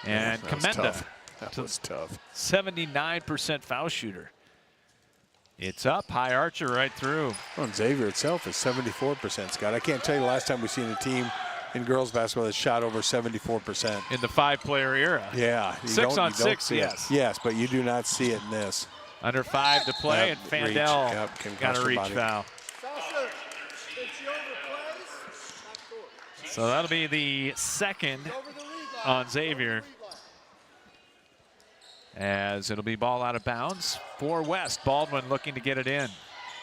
and Commenda. That was tough. 79% foul shooter. It's up, high archer right through. Well, and Xavier itself is 74%, Scott. I can't tell you the last time we've seen a team in girls basketball that shot over 74%. In the five-player era. Yeah. 6 on 6, yes. Yes, but you do not see it in this. Under 5 to play, and Fandel got a reach foul. So that'll be the second on Xavier, as it'll be ball out of bounds for West. Baldwin looking to get it in.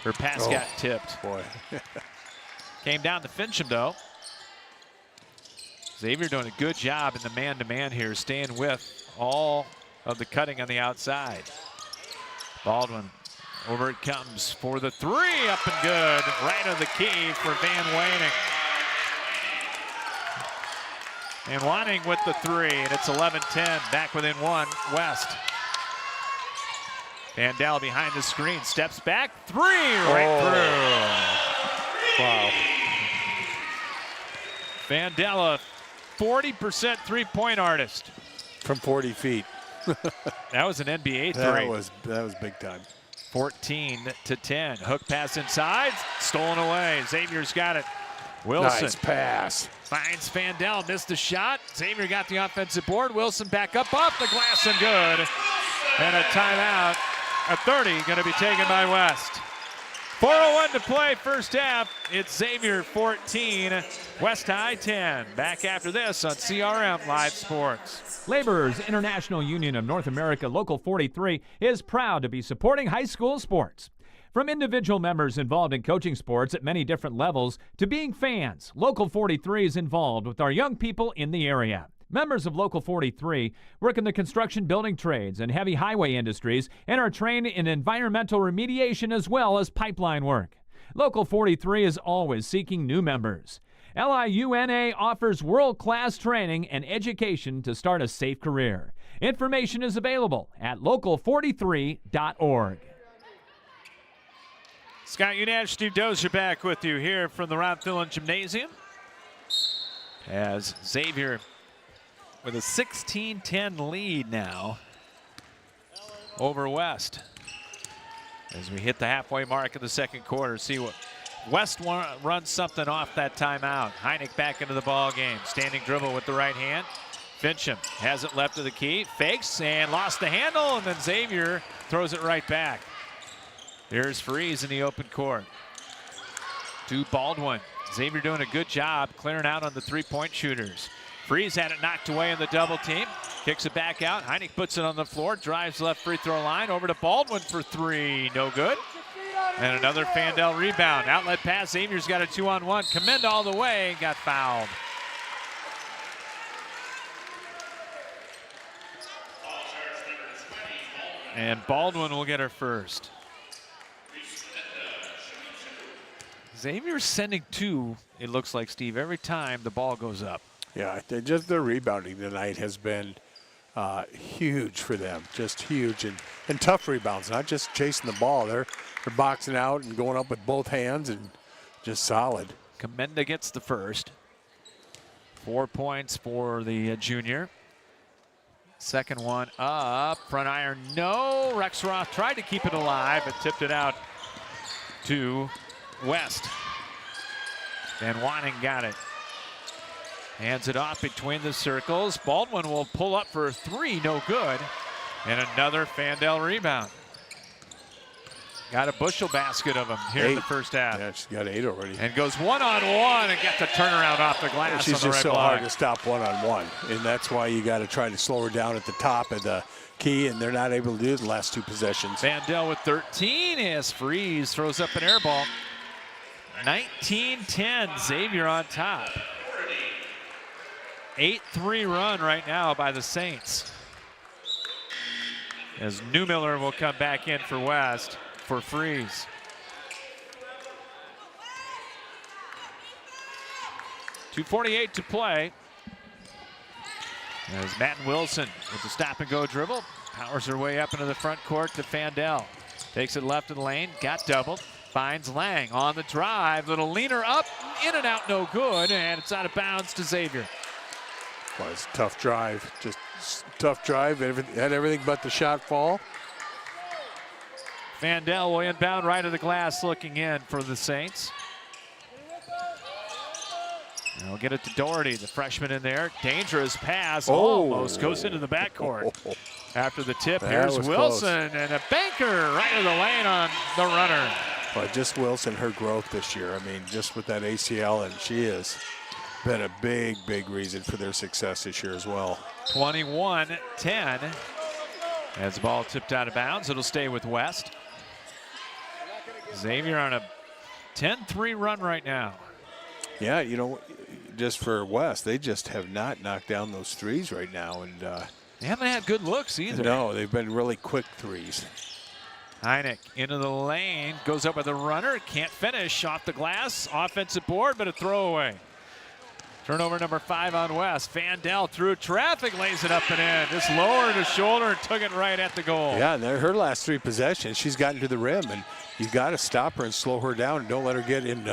Her pass got tipped. Boy. Came down to Fincham, though. Xavier doing a good job in the man-to-man here, staying with all of the cutting on the outside. Baldwin, over it comes for the three, up and good. Right of the key for Van Wanning. And Wanning with the three, and it's 11-10, back within one, West. Fandel behind the screen, steps back, three, right through. Wow. Fandel, 40% three-point artist. From 40 feet. That was an NBA three. That was big time. 14-10, hook pass inside, stolen away. Xavier's got it. Wilson. Nice pass. Finds Fandel, missed the shot. Xavier got the offensive board. Wilson back up, off the glass and good. And a timeout, a 30, going to be taken by West. 4:01 to play first half. It's Xavier 14, West High 10. Back after this on CRM Live Sports. Laborers International Union of North America Local 43 is proud to be supporting high school sports. From individual members involved in coaching sports at many different levels to being fans, Local 43 is involved with our young people in the area. Members of Local 43 work in the construction building trades and heavy highway industries and are trained in environmental remediation as well as pipeline work. Local 43 is always seeking new members. LIUNA offers world-class training and education to start a safe career. Information is available at local43.org. Scott Unash, Steve Dozier back with you here from the Ron Thillen Gymnasium. As Xavier with a 16-10 lead now over West. As we hit the halfway mark of the second quarter, see what West runs something off that timeout. Heineck back into the ball game. Standing dribble with the right hand. Fincham has it left of the key, fakes and lost the handle, and then Xavier throws it right back. Here's Freeze in the open court. To Baldwin. Xavier doing a good job clearing out on the three-point shooters. Freeze had it knocked away in the double team. Kicks it back out. Heineck puts it on the floor. Drives left free throw line. Over to Baldwin for three. No good. And another Fandel rebound. Outlet pass. Xavier's got a 2-on-1. Commend all the way. Got fouled. And Baldwin will get her first. Xavier's sending two, it looks like, Steve, every time the ball goes up. Yeah, just their rebounding tonight has been huge for them, just huge. And tough rebounds, not just chasing the ball. They're boxing out and going up with both hands and just solid. Commenda gets the first. 4 points for the junior. Second one up, front iron, no. Rexroth tried to keep it alive, but tipped it out to West. Van Wanning got it. Hands it off between the circles. Baldwin will pull up for a three, no good. And another Fandel rebound. Got a bushel basket of them here in the first half. Yeah, she's got 8 already. And goes one-on-one and gets the turnaround off the glass. She's on the just right so block. hard to stop one-on-one. And that's why you got to try to slow her down at the top of the key, and they're not able to do it the last two possessions. Fandel with 13 as Freeze throws up an air ball. 19-10, Xavier on top. 8-3 run right now by the Saints. As Newmiller will come back in for West for Freeze. .248 to play. As Matt Wilson with the stop and go dribble. Powers her way up into the front court to Fandel. Takes it left of the lane, got doubled. Finds Lang on the drive. Little leaner up, in and out, no good. And it's out of bounds to Xavier. Well, it's a tough drive, just tough drive. Had everything but the shot fall. Fandel will inbound right of the glass looking in for the Saints. And we'll get it to Doherty, the freshman in there. Dangerous pass, almost goes into the backcourt. After the tip, here's Wilson, and a banker right of the lane on the runner. But just Wilson, her growth this year. I mean, just with that ACL, and she has been a big, big reason for their success this year as well. 21-10. As the ball tipped out of bounds, it'll stay with West. Xavier on a 10-3 run right now. Yeah, you know, just for West, they just have not knocked down those threes right now. And they haven't had good looks either. No, they've been really quick threes. Heineck into the lane, goes up with a runner, can't finish off the glass. Offensive board, but a throwaway. Turnover number 5 on West. Fandel through traffic, lays it up and in. Just lowered his shoulder and took it right at the goal. Yeah, and her last 3 possessions, she's gotten to the rim, and you got to stop her and slow her down and don't let her get in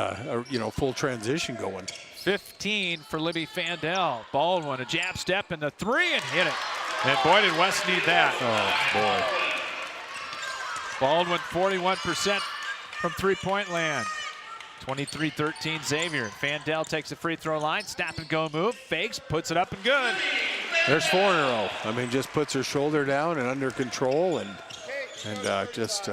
full transition going. 15 for Libby Fandel. Baldwin, a jab step and the 3 and hit it. And boy, did West need that. Oh, boy. Baldwin 41% from three-point land. 23-13 Xavier. Fandel takes the free throw line, stop and go move, fakes, puts it up and good. There's 4 in a row. I mean, just puts her shoulder down and under control and just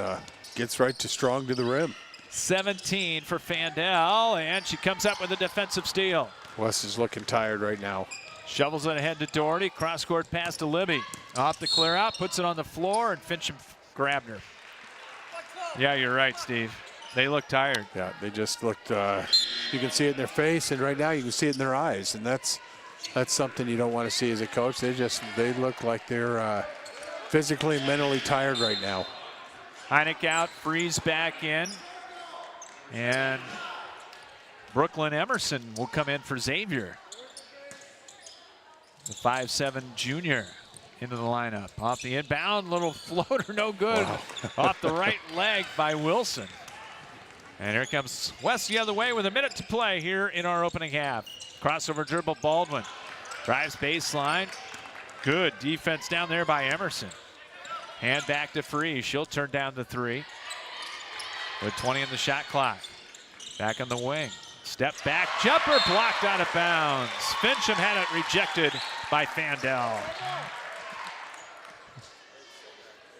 gets right to strong to the rim. 17 for Fandel, and she comes up with a defensive steal. West is looking tired right now. Shovels it ahead to Doherty, cross-court pass to Libby. Off the clear out, puts it on the floor, and Fincham grabbed her. Yeah, you're right, Steve. They look tired. Yeah, they just looked, you can see it in their face, and right now you can see it in their eyes, and that's something you don't want to see as a coach. They look like they're physically and mentally tired right now. Heineck out, Freeze back in, and Brooklyn Emerson will come in for Xavier. The 5'7" junior into the lineup. Off the inbound, little floater, no good. Wow. Off the right leg by Wilson. And here comes West the other way with a minute to play here in our opening half. Crossover dribble, Baldwin. Drives baseline. Good defense down there by Emerson. Hand back to Freeze. She'll turn down the 3. With 20 in the shot clock. Back on the wing. Step back, jumper blocked out of bounds. Fincham had it rejected by Fandel.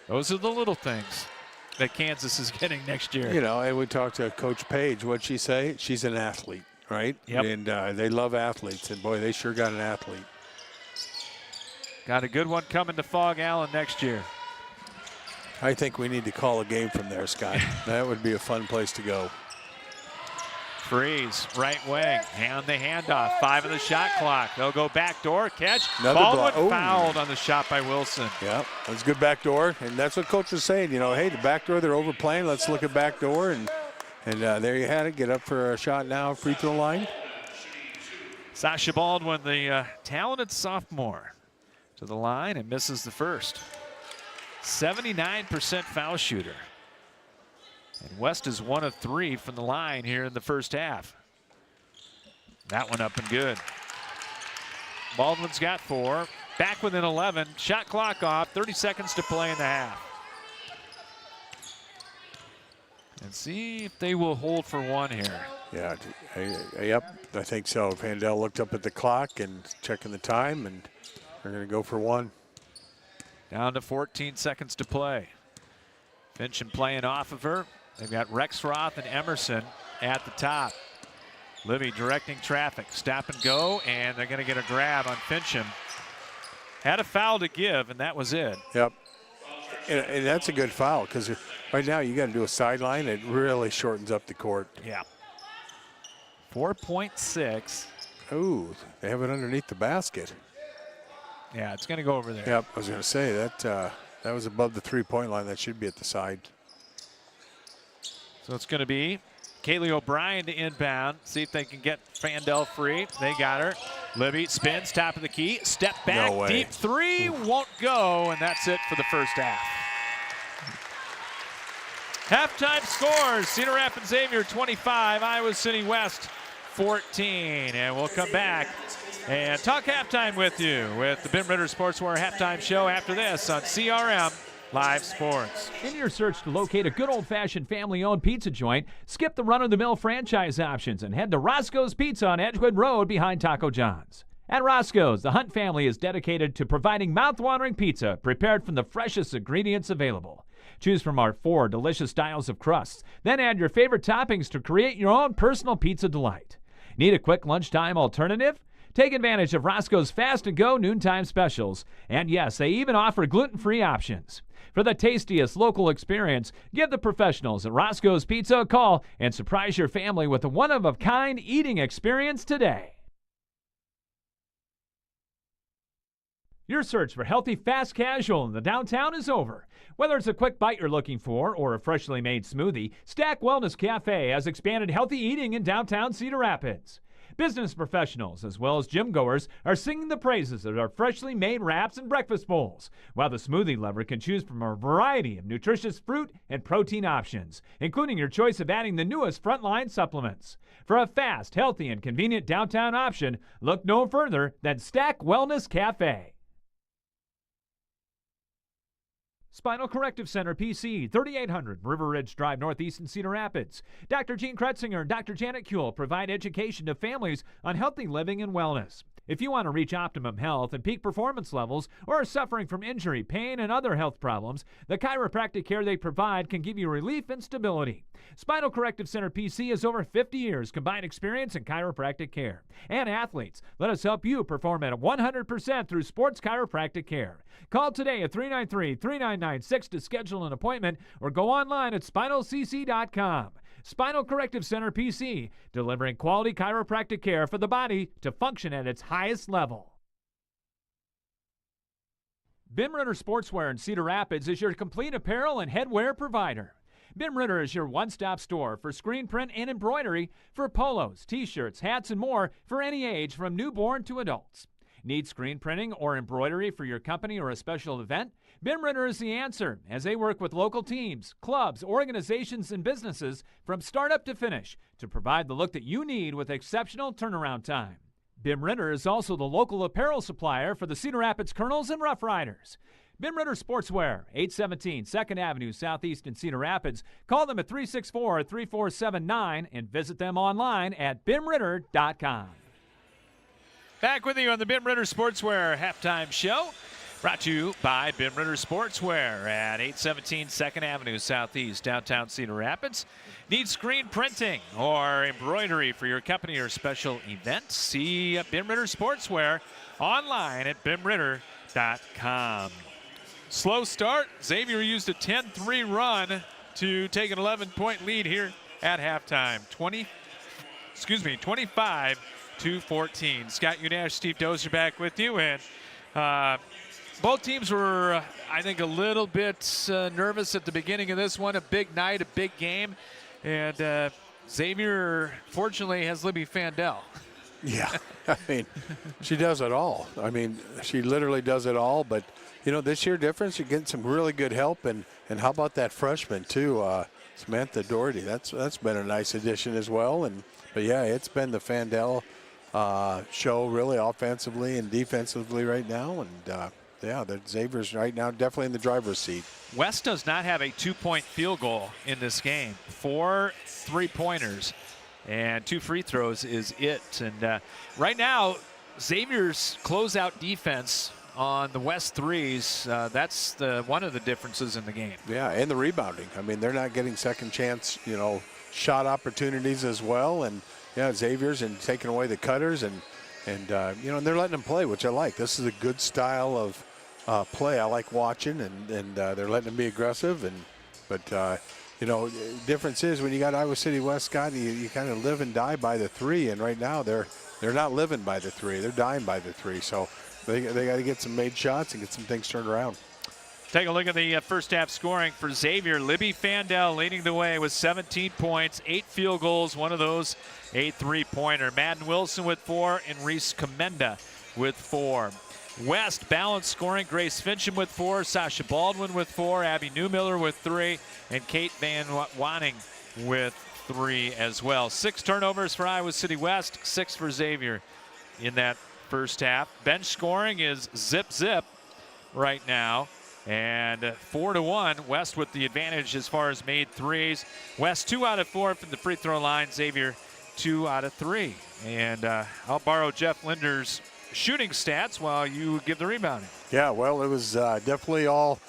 Those are the little things. that Kansas is getting next year. You know, and we talked to Coach Page. What'd she say? She's an athlete, right? Yep. And they love athletes. And, boy, they sure got an athlete. Got a good one coming to Fog Allen next year. I think we need to call a game from there, Scott. That would be a fun place to go. Freeze, right wing, hand the handoff, 5 on the shot clock. They'll go back door, catch. Another Baldwin block. fouled on the shot by Wilson. Yeah, that's a good back door. And that's what Coach was saying. You know, hey, the back door, they're overplaying. Let's look at back door. And there you had it. Get up for a shot now, free throw line. Sasha Baldwin, the talented sophomore, to the line and misses the first. 79% foul shooter. And West is 1 of 3 from the line here in the first half. That one up and good. Baldwin's got 4. Back within 11. Shot clock off. 30 seconds to play in the half. And see if they will hold for 1 here. Yeah, yep, I think so. Vandell looked up at the clock and checking the time, and they're going to go for 1. Down to 14 seconds to play. Fincham playing off of her. They've got Rexroth and Emerson at the top. Libby directing traffic. Stop and go, and they're going to get a grab on Fincham. Had a foul to give, and that was it. Yep. And that's a good foul because right now you got to do a sideline. It really shortens up the court. Yeah. 4.6. Ooh, they have it underneath the basket. Yeah, it's going to go over there. Yep, I was going to say that was above the three-point line. That should be at the side. So it's going to be Kaylee O'Brien to inbound. See if they can get Vandell free. They got her. Libby spins, top of the key. Step back, No way. deep 3, won't go, and that's it for the first half. Halftime scores, Cedar Rapids Xavier 25, Iowa City West 14. And we'll come back and talk halftime with you with the Bim Ritter Sportswear halftime show after this on CRM Live Sports. In your search to locate a good old-fashioned family-owned pizza joint, skip the run-of-the-mill franchise options and head to Roscoe's Pizza on Edgewood Road behind Taco John's. At Roscoe's, the Hunt family is dedicated to providing mouth-watering pizza prepared from the freshest ingredients available. Choose from our 4 delicious styles of crusts, then add your favorite toppings to create your own personal pizza delight. Need a quick lunchtime alternative? Take advantage of Roscoe's Fast and Go noontime specials. And yes, they even offer gluten-free options. For the tastiest local experience, give the professionals at Roscoe's Pizza a call and surprise your family with a one-of-a-kind eating experience today. Your search for healthy, fast casual in the downtown is over. Whether it's a quick bite you're looking for or a freshly made smoothie, Stack Wellness Cafe has expanded healthy eating in downtown Cedar Rapids. Business professionals as well as gym goers are singing the praises of our freshly made wraps and breakfast bowls, while the smoothie lover can choose from a variety of nutritious fruit and protein options, including your choice of adding the newest frontline supplements. For a fast, healthy, and convenient downtown option, look no further than Stack Wellness Cafe. Spinal Corrective Center, PC, 3800 River Ridge Drive, Northeast in Cedar Rapids. Dr. Gene Kretzinger and Dr. Janet Kuehl provide education to families on healthy living and wellness. If you want to reach optimum health and peak performance levels or are suffering from injury, pain, and other health problems, the chiropractic care they provide can give you relief and stability. Spinal Corrective Center PC has over 50 years combined experience in chiropractic care. And athletes, let us help you perform at 100% through sports chiropractic care. Call today at 393-3996 to schedule an appointment or go online at spinalcc.com. Spinal Corrective Center PC, delivering quality chiropractic care for the body to function at its highest level. Bim Ritter Sportswear in Cedar Rapids is your complete apparel and headwear provider. Bim Ritter is your one-stop store for screen print and embroidery for polos, t-shirts, hats, and more for any age from newborn to adults. Need screen printing or embroidery for your company or a special event? Bim Ritter is the answer, as they work with local teams, clubs, organizations, and businesses from startup to finish to provide the look that you need with exceptional turnaround time. Bim Ritter is also the local apparel supplier for the Cedar Rapids Colonels and Rough Riders. Bim Ritter Sportswear, 817 2nd Avenue Southeast in Cedar Rapids. Call them at 364-3479 and visit them online at bimritter.com. Back with you on the Bim Ritter Sportswear halftime show. Brought to you by Bim Ritter Sportswear at 817 2nd Avenue Southeast, downtown Cedar Rapids. Need screen printing or embroidery for your company or special event? See Bim Ritter Sportswear online at bimritter.com. Slow start. Xavier used a 10-3 run to take an 11-point lead here at halftime. 25-14. Scott Unash, Steve Dozier back with you, and both teams were, I think, a little bit nervous at the beginning of this one. A big night, a big game. And Xavier, fortunately, has Libby Fandel. Yeah, I mean, she does it all. I mean, she literally does it all. But, you know, this year difference, you're getting some really good help. And how about that freshman, too, Samantha Doherty? That's been a nice addition as well. But, yeah, it's been the Fandel show really offensively and defensively right now. And, yeah, the Xavier's right now definitely in the driver's seat. West does not have a 2-point field goal in this game. 4 3-pointers and 2 free throws is it. And right now, Xavier's closeout defense on the West threes, that's one of the differences in the game. Yeah, and the rebounding. I mean, they're not getting second chance, you know, shot opportunities as well. And, yeah, Xavier's and taking away the cutters and you know, and they're letting them play, which I like. This is a good style of play I like watching, and they're letting them be aggressive. But you know, difference is when you got Iowa City West, Scott, you kind of live and die by the three, and right now they're not living by the three, they're dying by the three. So they got to get some made shots and get some things turned around. Take a look at the first half scoring for Xavier. Libby Fandel leading the way with 17 points, 8 field goals, one of those a 3-pointer. Madden Wilson with 4 and Reese Commenda with 4. West balanced scoring. Grace Fincham with 4, Sasha Baldwin with 4, Abby Newmiller with 3, and Kate Van Wanning with 3 as well. 6 turnovers for Iowa City West, 6 for Xavier in that first half. Bench scoring is zip right now. And 4-1, West with the advantage as far as made threes. West 2 out of 4 from the free throw line. Xavier 2 out of 3. And I'll borrow Jeff Linder's shooting stats while you give the rebounding. Yeah, well, it was definitely all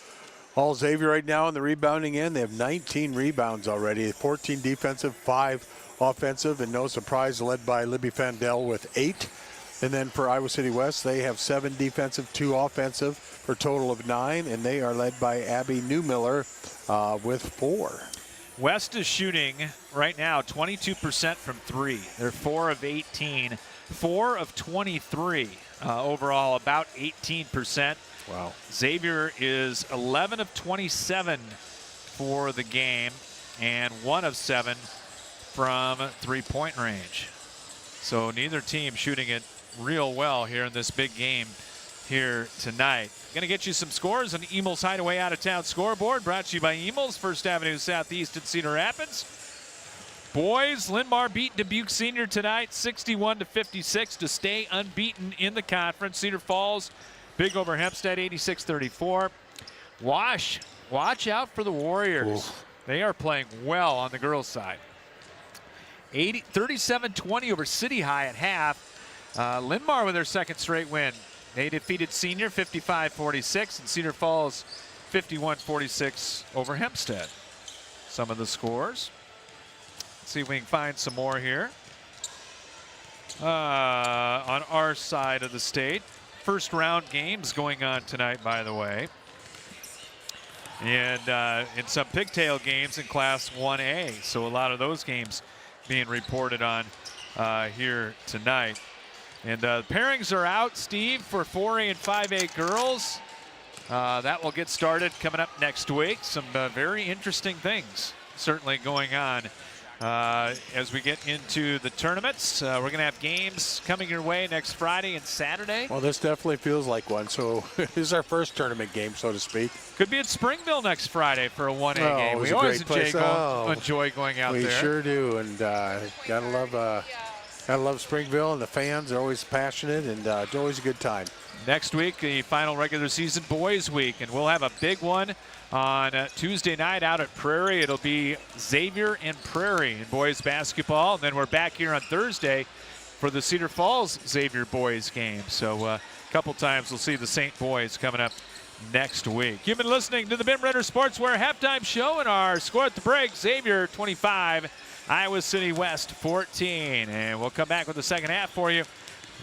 Xavier right now in the rebounding end. They have 19 rebounds already, 14 defensive, 5 offensive, and no surprise, led by Libby Fandel with 8. And then for Iowa City West, they have 7 defensive, 2 offensive, for a total of 9, and they are led by Abby Newmiller with 4. West is shooting right now 22% from 3. They're 4 of 18, 4 of 23 overall, about 18%. Wow. Xavier is 11 of 27 for the game and 1 of 7 from 3-point range. So neither team shooting it real well here in this big game here tonight. Going to get you some scores on Emil's Hideaway Out of Town scoreboard, brought to you by Emil's, First Avenue Southeast in Cedar Rapids. Boys, Linn-Mar beat Dubuque Senior tonight, 61-56 to stay unbeaten in the conference. Cedar Falls, big over Hempstead, 86-34. Watch out for the Warriors. Oof. They are playing well on the girls' side. 37-20 over City High at half. Linn-Mar with their second straight win. They defeated Senior 55-46 and Cedar Falls 51-46 over Hempstead. Some of the scores. Let's see if we can find some more here. On our side of the state. First round games going on tonight, by the way. And in some pigtail games in Class 1A. So a lot of those games being reported on here tonight. And pairings are out, Steve, for 4A and 5A girls. That will get started coming up next week. Some very interesting things certainly going on as we get into the tournaments. We're going to have games coming your way next Friday and Saturday. Well, this definitely feels like one. So this is our first tournament game, so to speak. Could be at Springville next Friday for a 1A game. We always enjoy going out there. We sure do, and gotta love Springville, and the fans are always passionate, and it's always a good time. Next week, the final regular season boys week, and we'll have a big one on Tuesday night out at Prairie. It'll be Xavier and Prairie in boys basketball, and then we're back here on Thursday for the Cedar Falls Xavier boys game. So a couple times we'll see the St. boys coming up next week. You've been listening to the Bim Ritter Sportswear halftime show, and our score at the break, Xavier 25, Iowa City West 14. And we'll come back with the second half for you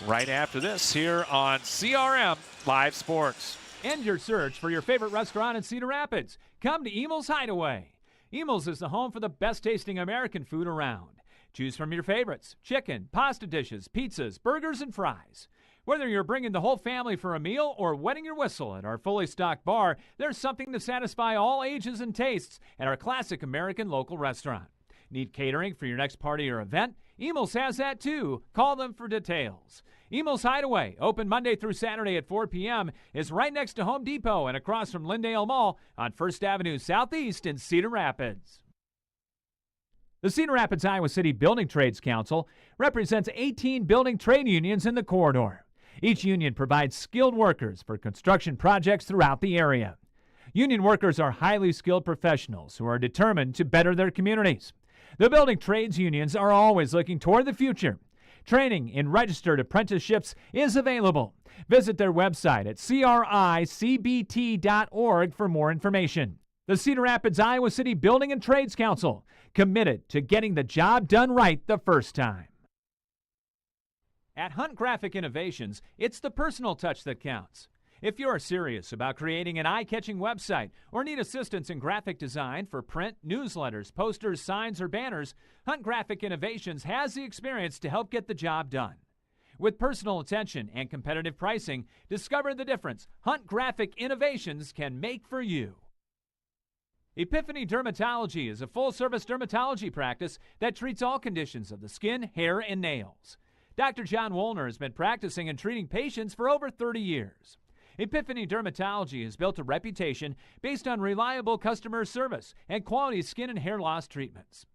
right after this here on CRM Live Sports. End your search for your favorite restaurant in Cedar Rapids. Come to Emil's Hideaway. Emil's is the home for the best tasting American food around. Choose from your favorites: chicken, pasta dishes, pizzas, burgers, and fries. Whether you're bringing the whole family for a meal or wetting your whistle at our fully stocked bar, there's something to satisfy all ages and tastes at our classic American local restaurant. Need catering for your next party or event? Emil's has that too. Call them for details. Emil's Hideaway, open Monday through Saturday at 4 p.m., is right next to Home Depot and across from Lindale Mall on 1st Avenue Southeast in Cedar Rapids. The Cedar Rapids Iowa City Building Trades Council represents 18 building trade unions in the corridor. Each union provides skilled workers for construction projects throughout the area. Union workers are highly skilled professionals who are determined to better their communities. The building trades unions are always looking toward the future. Training in registered apprenticeships is available. Visit their website at cricbt.org for more information. The Cedar Rapids Iowa City Building and Trades Council, committed to getting the job done right the first time. At Hunt Graphic Innovations, it's the personal touch that counts. If you're serious about creating an eye-catching website or need assistance in graphic design for print, newsletters, posters, signs, or banners, Hunt Graphic Innovations has the experience to help get the job done. With personal attention and competitive pricing, discover the difference Hunt Graphic Innovations can make for you. Epiphany Dermatology is a full-service dermatology practice that treats all conditions of the skin, hair, and nails. Dr. John Woolner has been practicing and treating patients for over 30 years. Epiphany Dermatology has built a reputation based on reliable customer service and quality skin and hair loss treatments.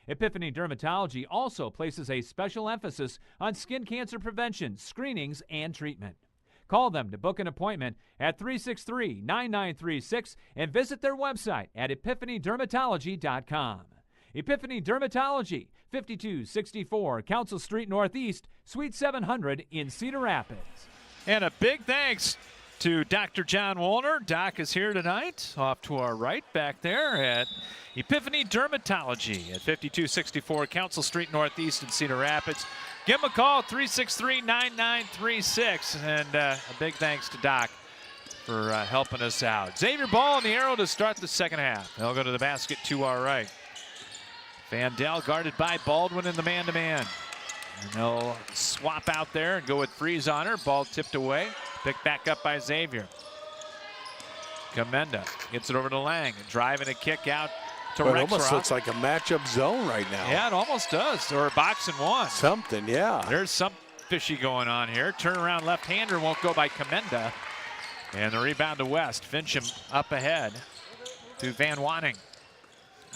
Epiphany Dermatology also places a special emphasis on skin cancer prevention, screenings, and treatment. Call them to book an appointment at 363-9936 and visit their website at epiphanydermatology.com. Epiphany Dermatology, 5264 Council Street Northeast, Suite 700 in Cedar Rapids. And a big thanks to Dr. John Woolner. Doc is here tonight, off to our right back there at Epiphany Dermatology at 5264 Council Street Northeast in Cedar Rapids. Give him a call, 363-9936. And a big thanks to Doc for helping us out. Xavier ball in the arrow to start the second half. They'll go to the basket to our right. Vandell guarded by Baldwin in the man-to-man. And they'll swap out there and go with Freeze on her. Ball tipped away. Picked back up by Xavier. Commenda gets it over to Lang. Driving a kick out to Rexroth. It almost looks like a matchup zone right now. Yeah, it almost does. Or a box and one. Something, yeah. There's some fishy going on here. Turnaround left-hander won't go by Commenda. And the rebound to West. Fincham up ahead to Van Wanning.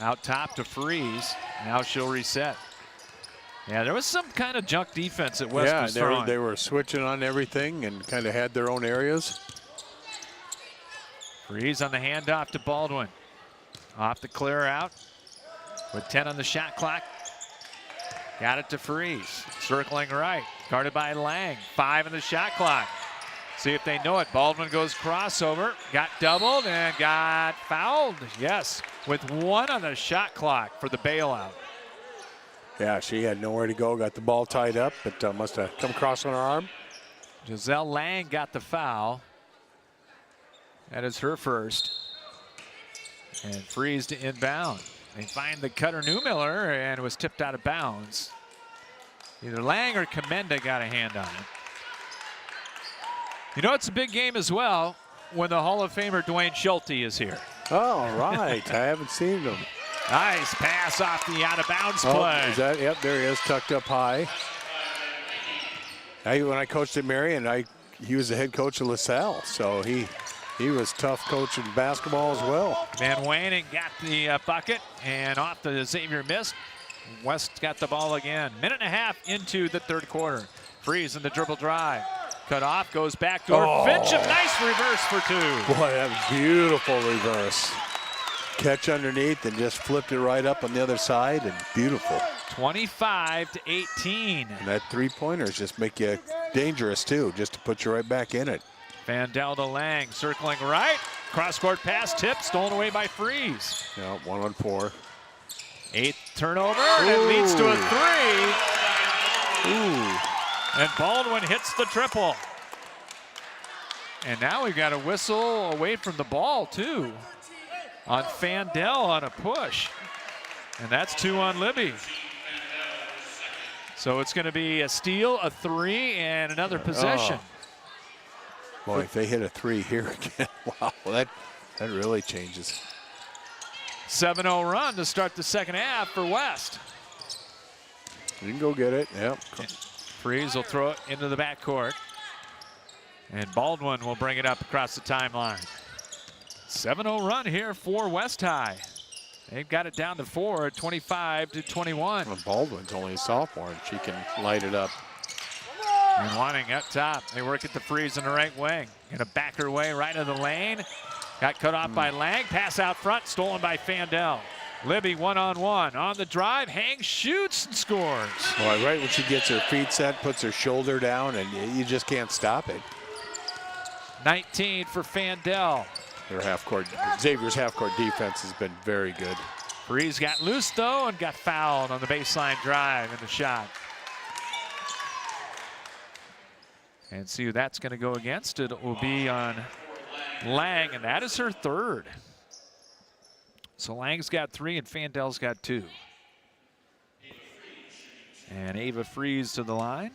Out top to Freeze. Now she'll reset. Yeah, there was some kind of junk defense that West was throwing. Yeah, they were switching on everything and kind of had their own areas. Freeze on the handoff to Baldwin. Off the clear out with 10 on the shot clock. Got it to Freeze. Circling right. Guarded by Lang. 5 on the shot clock. See if they know it. Baldwin goes crossover. Got doubled and got fouled. Yes, with 1 on the shot clock for the bailout. Yeah, she had nowhere to go. Got the ball tied up, but must have come across on her arm. Giselle Lang got the foul. That is her first. And Freeze to inbound. They find the cutter Newmiller and it was tipped out of bounds. Either Lang or Commenda got a hand on it. You know, it's a big game as well when the Hall of Famer Dwayne Schulte is here. Oh, right. I haven't seen him. Nice pass off the out-of-bounds play. Is that, yep, there he is, tucked up high. When I coached at Marion, he was the head coach of LaSalle, so he was tough coaching basketball as well. Van Wanning got the bucket, and off the Xavier miss. West got the ball again. Minute and a half into the third quarter. Freeze in the dribble drive. Cut off, goes back door. Fincham, nice reverse for 2. Boy, that was beautiful reverse. Catch underneath and just flipped it right up on the other side, and beautiful. 25-18. And that three-pointers just make you dangerous, too, just to put you right back in it. Vandell to Lang, circling right. Cross-court pass tip, stolen away by Freeze. Yeah, 1-on-4. 8th turnover, and it leads to a three. Ooh. And Baldwin hits the triple. And now we've got a whistle away from the ball, too, on Vandell on a push. And that's 2 on Libby. So it's going to be a steal, a three, and another possession. Boy, if they hit a three here again, wow, that really changes. 7-0 run to start the second half for West. You can go get it, yep. Freeze will throw it into the backcourt. And Baldwin will bring it up across the timeline. 7-0 run here for West High. They've got it down to 4 at 25-21. Well, Baldwin's only a sophomore, and she can light it up. And Wanting up top. They work at the Freeze in the right wing. Gonna back her way right of the lane. Got cut off by Lang. Pass out front, stolen by Vandell. Libby one-on-one. On the drive, hangs, shoots, and scores. Boy, right when she gets her feet set, puts her shoulder down, and you just can't stop it. 19 for Vandell. Their half-court, Xavier's half-court defense has been very good. Freeze got loose, though, and got fouled on the baseline drive in the shot. And see who that's going to go against. It will be on Lang, and that is her third. So Lang's got 3 and Vandell's got 2. And Ava Freeze to the line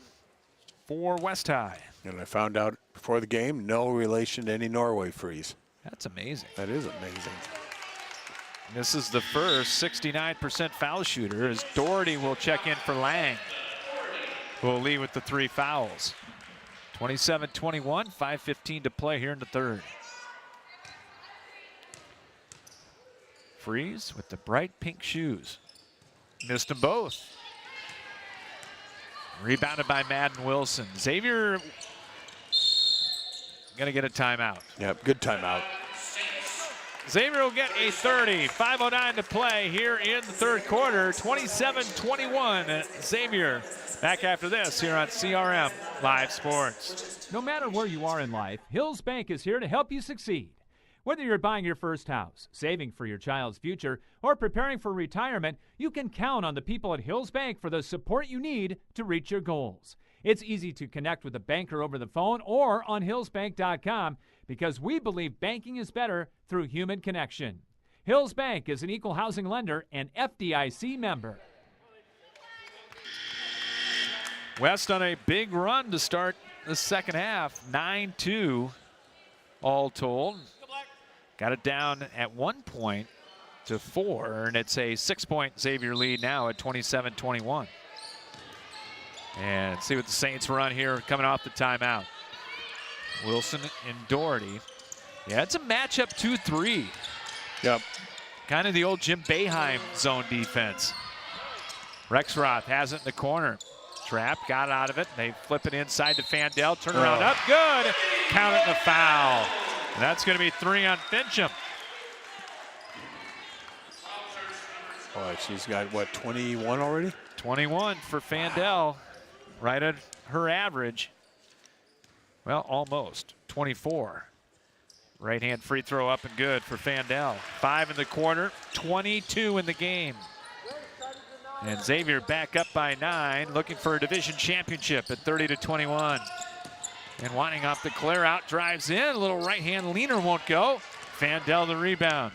for West High. And I found out before the game, no relation to any Norway Freeze. That's amazing. That is amazing. This is the first 69% foul shooter as Doherty will check in for Lang, who will lead with the 3 fouls. 27-21, 5:15 to play here in the third. Freeze with the bright pink shoes. Missed them both. Rebounded by Madden Wilson. Xavier gonna get a timeout. Yep, good timeout. Xavier will get a 30. 5:09 to play here in the third quarter. 27-21. Xavier back after this here on CRM Live Sports. No matter where you are in life, Hills Bank is here to help you succeed. Whether you're buying your first house, saving for your child's future, or preparing for retirement, you can count on the people at Hills Bank for the support you need to reach your goals. It's easy to connect with a banker over the phone or on hillsbank.com because we believe banking is better through human connection. Hills Bank is an equal housing lender and FDIC member. West on a big run to start the second half. 9-2 all told. Got it down at 1 point to 4, and it's a 6-point Xavier lead now at 27-21. And see what the Saints run here coming off the timeout. Wilson and Doherty. Yeah, it's a matchup 2-3. Yep. Kind of the old Jim Boeheim zone defense. Rexroth has it in the corner. Trap, got out of it. They flip it inside to Vandell. Turn around up, good. Count it in the foul. And that's going to be 3 on Fincham. Boy, she's got, what, 21 already? 21 for Vandell. Right at her average. Well, almost. 24. Right-hand free throw up and good for Vandell. 5 in the quarter, 22 in the game. And Xavier back up by 9, looking for a division championship at 30-21. And Wanting off the clear out, drives in. A little right-hand leaner won't go. Vandell the rebound.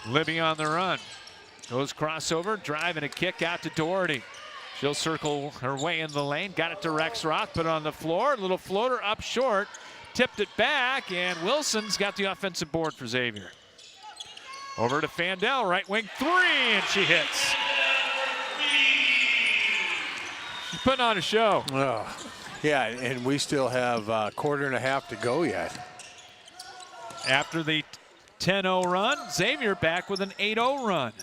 Libby on the run. Goes crossover, drive and a kick out to Doherty. She'll circle her way in the lane. Got it to Rexroth, put it on the floor. Little floater up short. Tipped it back, and Wilson's got the offensive board for Xavier. Over to Vandell, right wing 3, and she hits. She's putting on a show. Yeah, and we still have a quarter and a half to go yet. After the 10-0 run, Xavier back with an 8-0 run.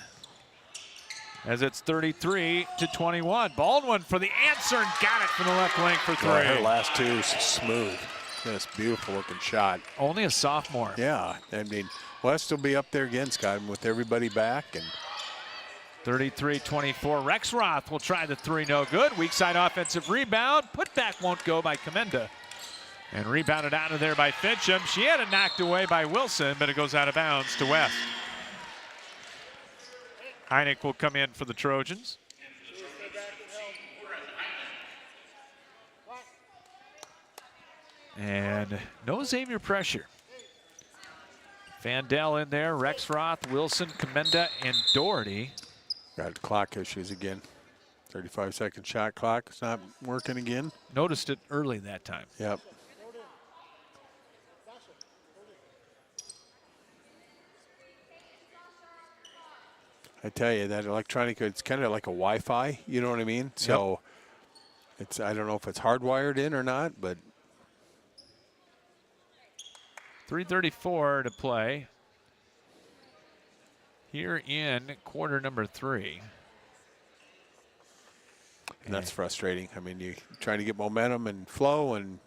As it's 33-21. Baldwin for the answer and got it from the left wing for 3. Her last 2 is smooth. Just beautiful looking shot. Only a sophomore. Yeah, I mean, West will be up there again, Scott, with everybody back. And 33-24. Rexroth will try the three, no good. Weak side offensive rebound. Putback won't go by Comenda. And rebounded out of there by Fincham. She had it knocked away by Wilson, but it goes out of bounds to West. Heineck will come in for the Trojans. And no Xavier pressure. Vandell in there, Rexroth, Wilson, Comenda, and Doherty. Got clock issues again. 35-second shot clock. It's not working again. Noticed it early that time. Yep. I tell you, that electronic, it's kind of like a Wi-Fi, you know what I mean? So it's, I don't know if it's hardwired in or not, but 3:34 to play here in quarter number 3. and that's frustrating. I mean, you're trying to get momentum and flow and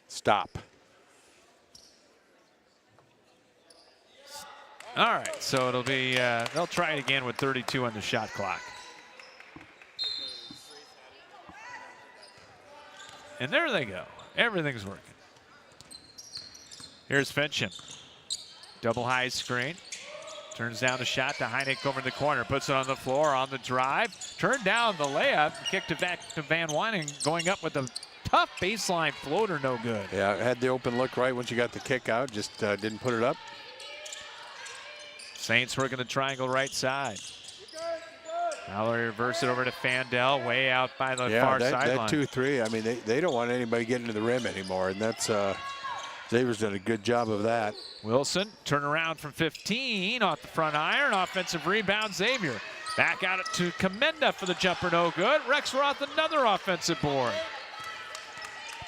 stop. All right, so it'll be, they'll try it again with 32 on the shot clock. And there they go. Everything's working. Here's Fincham. Double high screen. Turns down the shot to Heineck over the corner. Puts it on the floor on the drive. Turned down the layup. Kicked it back to Van Wyning. Going up with a tough baseline floater. No good. Yeah, had the open look right once you got the kick out. Just didn't put it up. Saints working the triangle right side. Now they reverse it over to Fandel, way out by the far sideline. That 2-3, I mean, they don't want anybody getting to the rim anymore, and that's Xavier's done a good job of that. Wilson, turn around from 15 off the front iron, offensive rebound, Xavier. Back out to Comenda for the jumper, no good. Rexroth, another offensive board.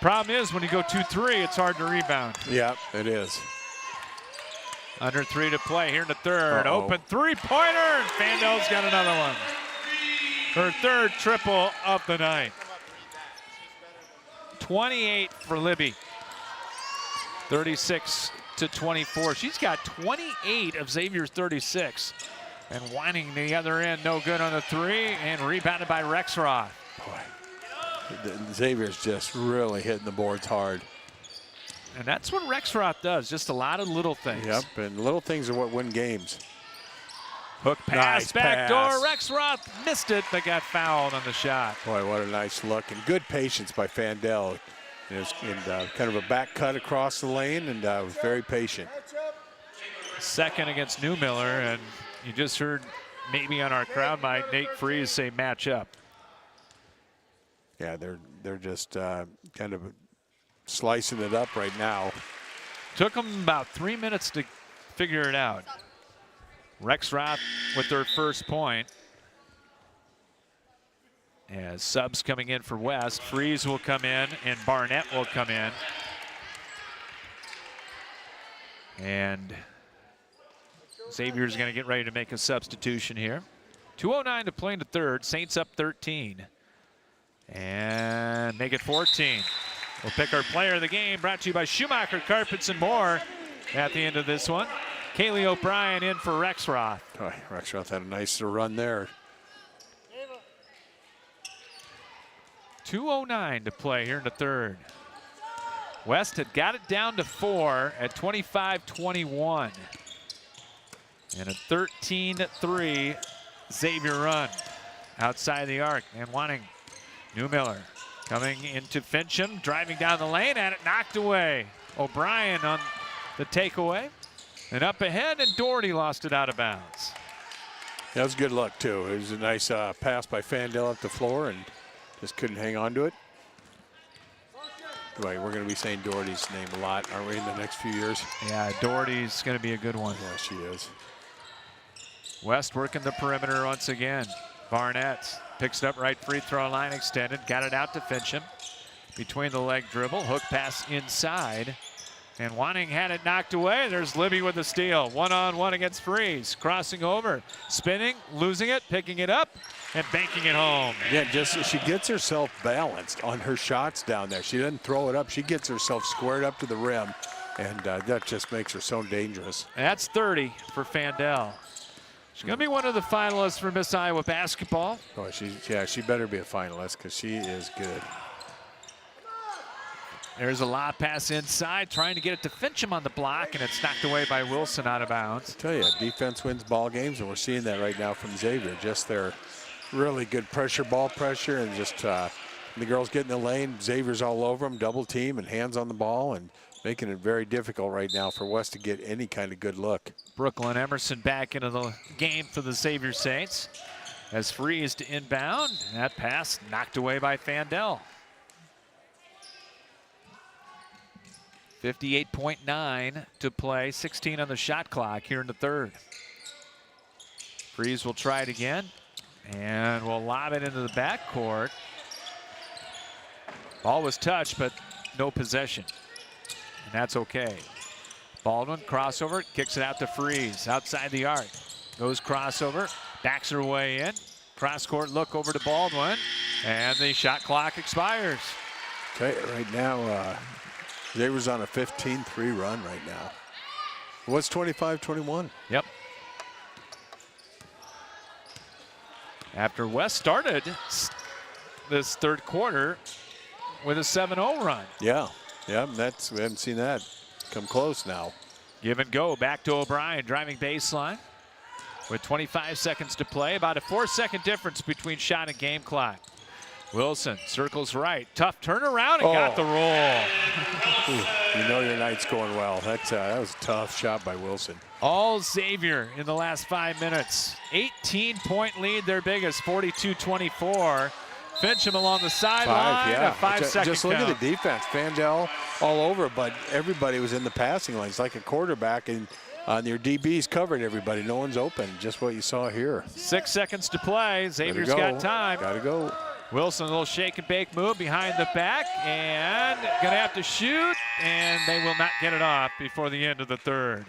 Problem is, when you go 2-3, it's hard to rebound. Yeah, it is. Under 3 to play here in the third. Open three-pointer, and Fandel's got another one. Her third triple of the night. 28 for Libby. 36-24. She's got 28 of Xavier's 36. And Whining the other end, no good on the 3, and rebounded by Rexroth. Boy, Xavier's just really hitting the boards hard. And that's what Rexroth does, just a lot of little things. Yep, and little things are what win games. Hook pass, Nice backdoor. pass. Rexroth missed it, but got fouled on the shot. Boy, what a nice look, and good patience by Fandel. And kind of a back cut across the lane, and was very patient. Second against Newmiller, and you just heard maybe on our crowd mic Nate Freeze say match up. Yeah, they're just kind of slicing it up right now. Took them about 3 minutes to figure it out. Rexroth with their first point. As subs coming in for West, Freeze will come in and Barnett will come in. And Xavier's going to get ready to make a substitution here. 2:09 to play in the third. Saints up 13. And make it 14. We'll pick our player of the game, brought to you by Schumacher Carpets and More at the end of this one. Kaylee O'Brien in for Rexroth. Oh, Rexroth had a nice run there. 2:09 to play here in the third. West had got it down to 4 at 25-21. And a 13-3 Xavier run outside the arc. And wanting Newmiller coming into Fincham, driving down the lane, and it knocked away. O'Brien on the takeaway. And up ahead, and Doherty lost it out of bounds. That was good luck, too. It was a nice pass by Fandel up the floor, and just couldn't hang on to it. Boy, we're going to be saying Doherty's name a lot, aren't we, in the next few years? Yeah, Doherty's going to be a good one. Yeah, she is. West working the perimeter once again. Barnett picks it up right free throw line extended. Got it out to Fincham. Between the leg dribble. Hook pass inside. And Wanning had it knocked away. There's Libby with the steal. One-on-one against Freeze. Crossing over. Spinning. Losing it. Picking it up. And banking it home. Yeah, just she gets herself balanced on her shots down there. She doesn't throw it up. She gets herself squared up to the rim. And that just makes her so dangerous. That's 30 for Fandel. She's going to be one of the finalists for Miss Iowa basketball. Oh, she better be a finalist because she is good. There's a lob pass inside, trying to get it to Fincham on the block, and it's knocked away by Wilson out of bounds. I tell you, defense wins ball games, and we're seeing that right now from Xavier. Just their really good ball pressure, and just the girls get in the lane. Xavier's all over them, double team, and hands on the ball, and making it very difficult right now for West to get any kind of good look. Brooklyn Emerson back into the game for the Xavier Saints. As Freeze to inbound. That pass knocked away by Fandel. 58.9 to play, 16 on the shot clock here in the third. Freeze will try it again, and will lob it into the backcourt. Ball was touched, but no possession, and that's okay. Baldwin, crossover, kicks it out to Freeze, outside the arc. Goes crossover, backs her way in. Cross-court look over to Baldwin, and the shot clock expires. Okay, right now, Xavier's on a 15-3 run right now. What's 25-21? Yep. After West started this third quarter with a 7-0 run. Yeah, we haven't seen that come close now. Give and go, back to O'Brien, driving baseline. With 25 seconds to play, about a 4-second difference between shot and game clock. Wilson circles right, tough turnaround, and got the roll. Ooh, you know your night's going well. That was a tough shot by Wilson. All Xavier in the last 5 minutes. 18-point lead, their biggest, 42-24. Fincham along the sideline, a 5-second Just look count. at the defense. Fandel all over, but everybody was in the passing lanes like a quarterback, and your DBs covered everybody. No one's open, just what you saw here. 6 seconds to play. Xavier's got time. Gotta go. Wilson, a little shake and bake move behind the back, and gonna have to shoot, and they will not get it off before the end of the third.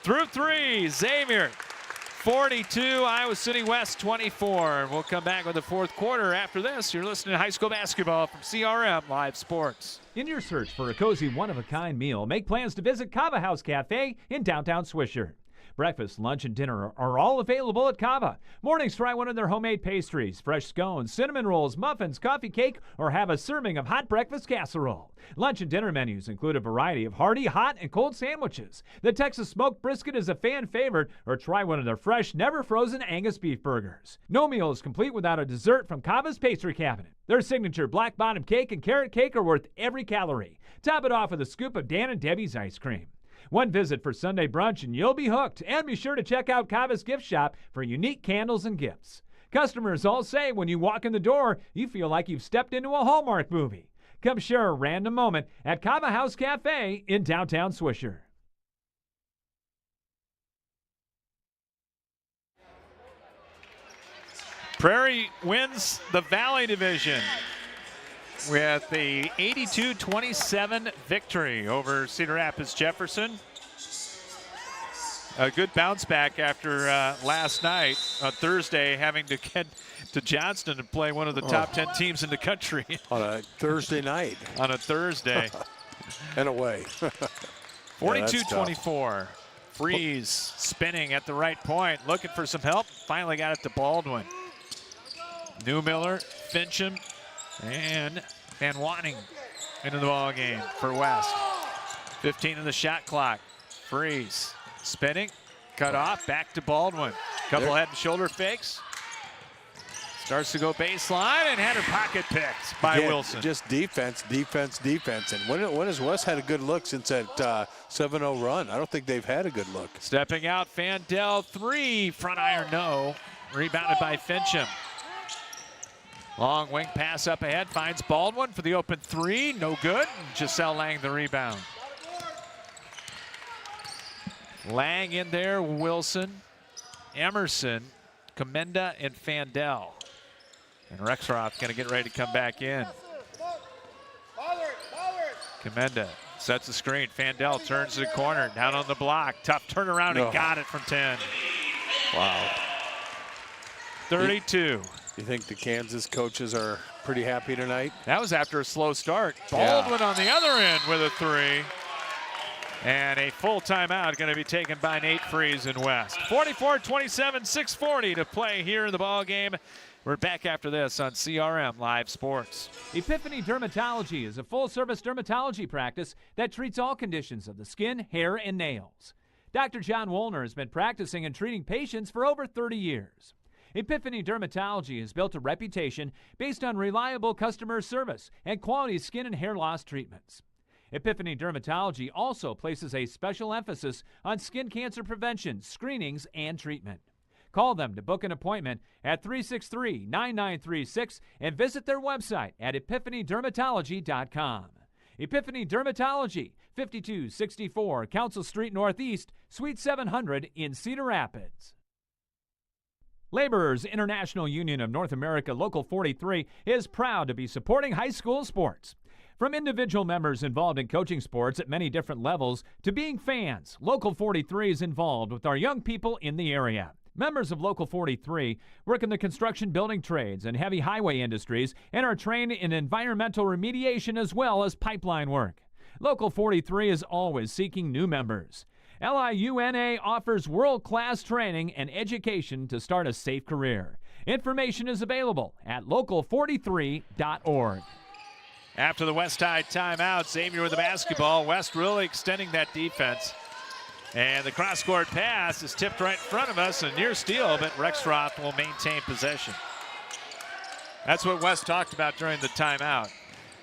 Through three, Xavier 42, Iowa City West 24. We'll come back with the fourth quarter after this. You're listening to high school basketball from CRM Live Sports. In your search for a cozy, one-of-a-kind meal, make plans to visit Cava House Cafe in downtown Swisher. Breakfast, lunch, and dinner are all available at Cava. Mornings, try one of their homemade pastries, fresh scones, cinnamon rolls, muffins, coffee cake, or have a serving of hot breakfast casserole. Lunch and dinner menus include a variety of hearty, hot, and cold sandwiches. The Texas smoked brisket is a fan favorite, or try one of their fresh, never-frozen Angus beef burgers. No meal is complete without a dessert from Cava's Pastry Cabinet. Their signature black bottom cake and carrot cake are worth every calorie. Top it off with a scoop of Dan and Debbie's ice cream. One visit for Sunday brunch and you'll be hooked. And be sure to check out Cava's gift shop for unique candles and gifts. Customers all say when you walk in the door, you feel like you've stepped into a Hallmark movie. Come share a random moment at Cava House Cafe in downtown Swisher. Prairie wins the Valley Division with the 82-27 victory over Cedar Rapids Jefferson. A good bounce back after last night on Thursday, having to get to Johnston and play one of the top 10 teams in the country. On a Thursday night. On a Thursday. And away. 42-24. Freeze spinning at the right point, looking for some help. Finally got it to Baldwin. Newmiller, Fincham, and Van Wanning into the ball game for West. 15 in the shot clock. Freeze spinning, cut off, back to Baldwin. Couple head and shoulder fakes. Starts to go baseline and had her pocket picked by Wilson. Just defense. And when has West had a good look since that 7-0 run? I don't think they've had a good look. Stepping out, Fandel, three, front iron, no. Rebounded by Fincham. Long wing pass up ahead, finds Baldwin for the open three, no good. Giselle Lang the rebound. Lang in there, Wilson, Emerson, Commenda, and Fandel. And Rexroth going to get ready to come back in. Commenda sets the screen. Fandel turns to the corner, down on the block. Tough turnaround and got it from 10. Wow. 32. You think the Kansas coaches are pretty happy tonight? That was after a slow start. Baldwin on the other end with a three. And a full timeout going to be taken by Nate Freeze in West. 44-27, 6:40 to play here in the ball game. We're back after this on CRM Live Sports. Epiphany Dermatology is a full-service dermatology practice that treats all conditions of the skin, hair, and nails. Dr. John Woolner has been practicing and treating patients for over 30 years. Epiphany Dermatology has built a reputation based on reliable customer service and quality skin and hair loss treatments. Epiphany Dermatology also places a special emphasis on skin cancer prevention, screenings, and treatment. Call them to book an appointment at 363-9936 and visit their website at epiphanydermatology.com. Epiphany Dermatology, 5264 Council Street Northeast, Suite 700 in Cedar Rapids. Laborers International Union of North America Local 43 is proud to be supporting high school sports. From individual members involved in coaching sports at many different levels to being fans, Local 43 is involved with our young people in the area. Members of Local 43 work in the construction building trades and heavy highway industries and are trained in environmental remediation as well as pipeline work. Local 43 is always seeking new members. LIUNA offers world-class training and education to start a safe career. Information is available at local43.org. After the West Tide timeout, Xavier with the basketball. West really extending that defense. And the cross-court pass is tipped right in front of us. A near steal, but Rexroth will maintain possession. That's what West talked about during the timeout.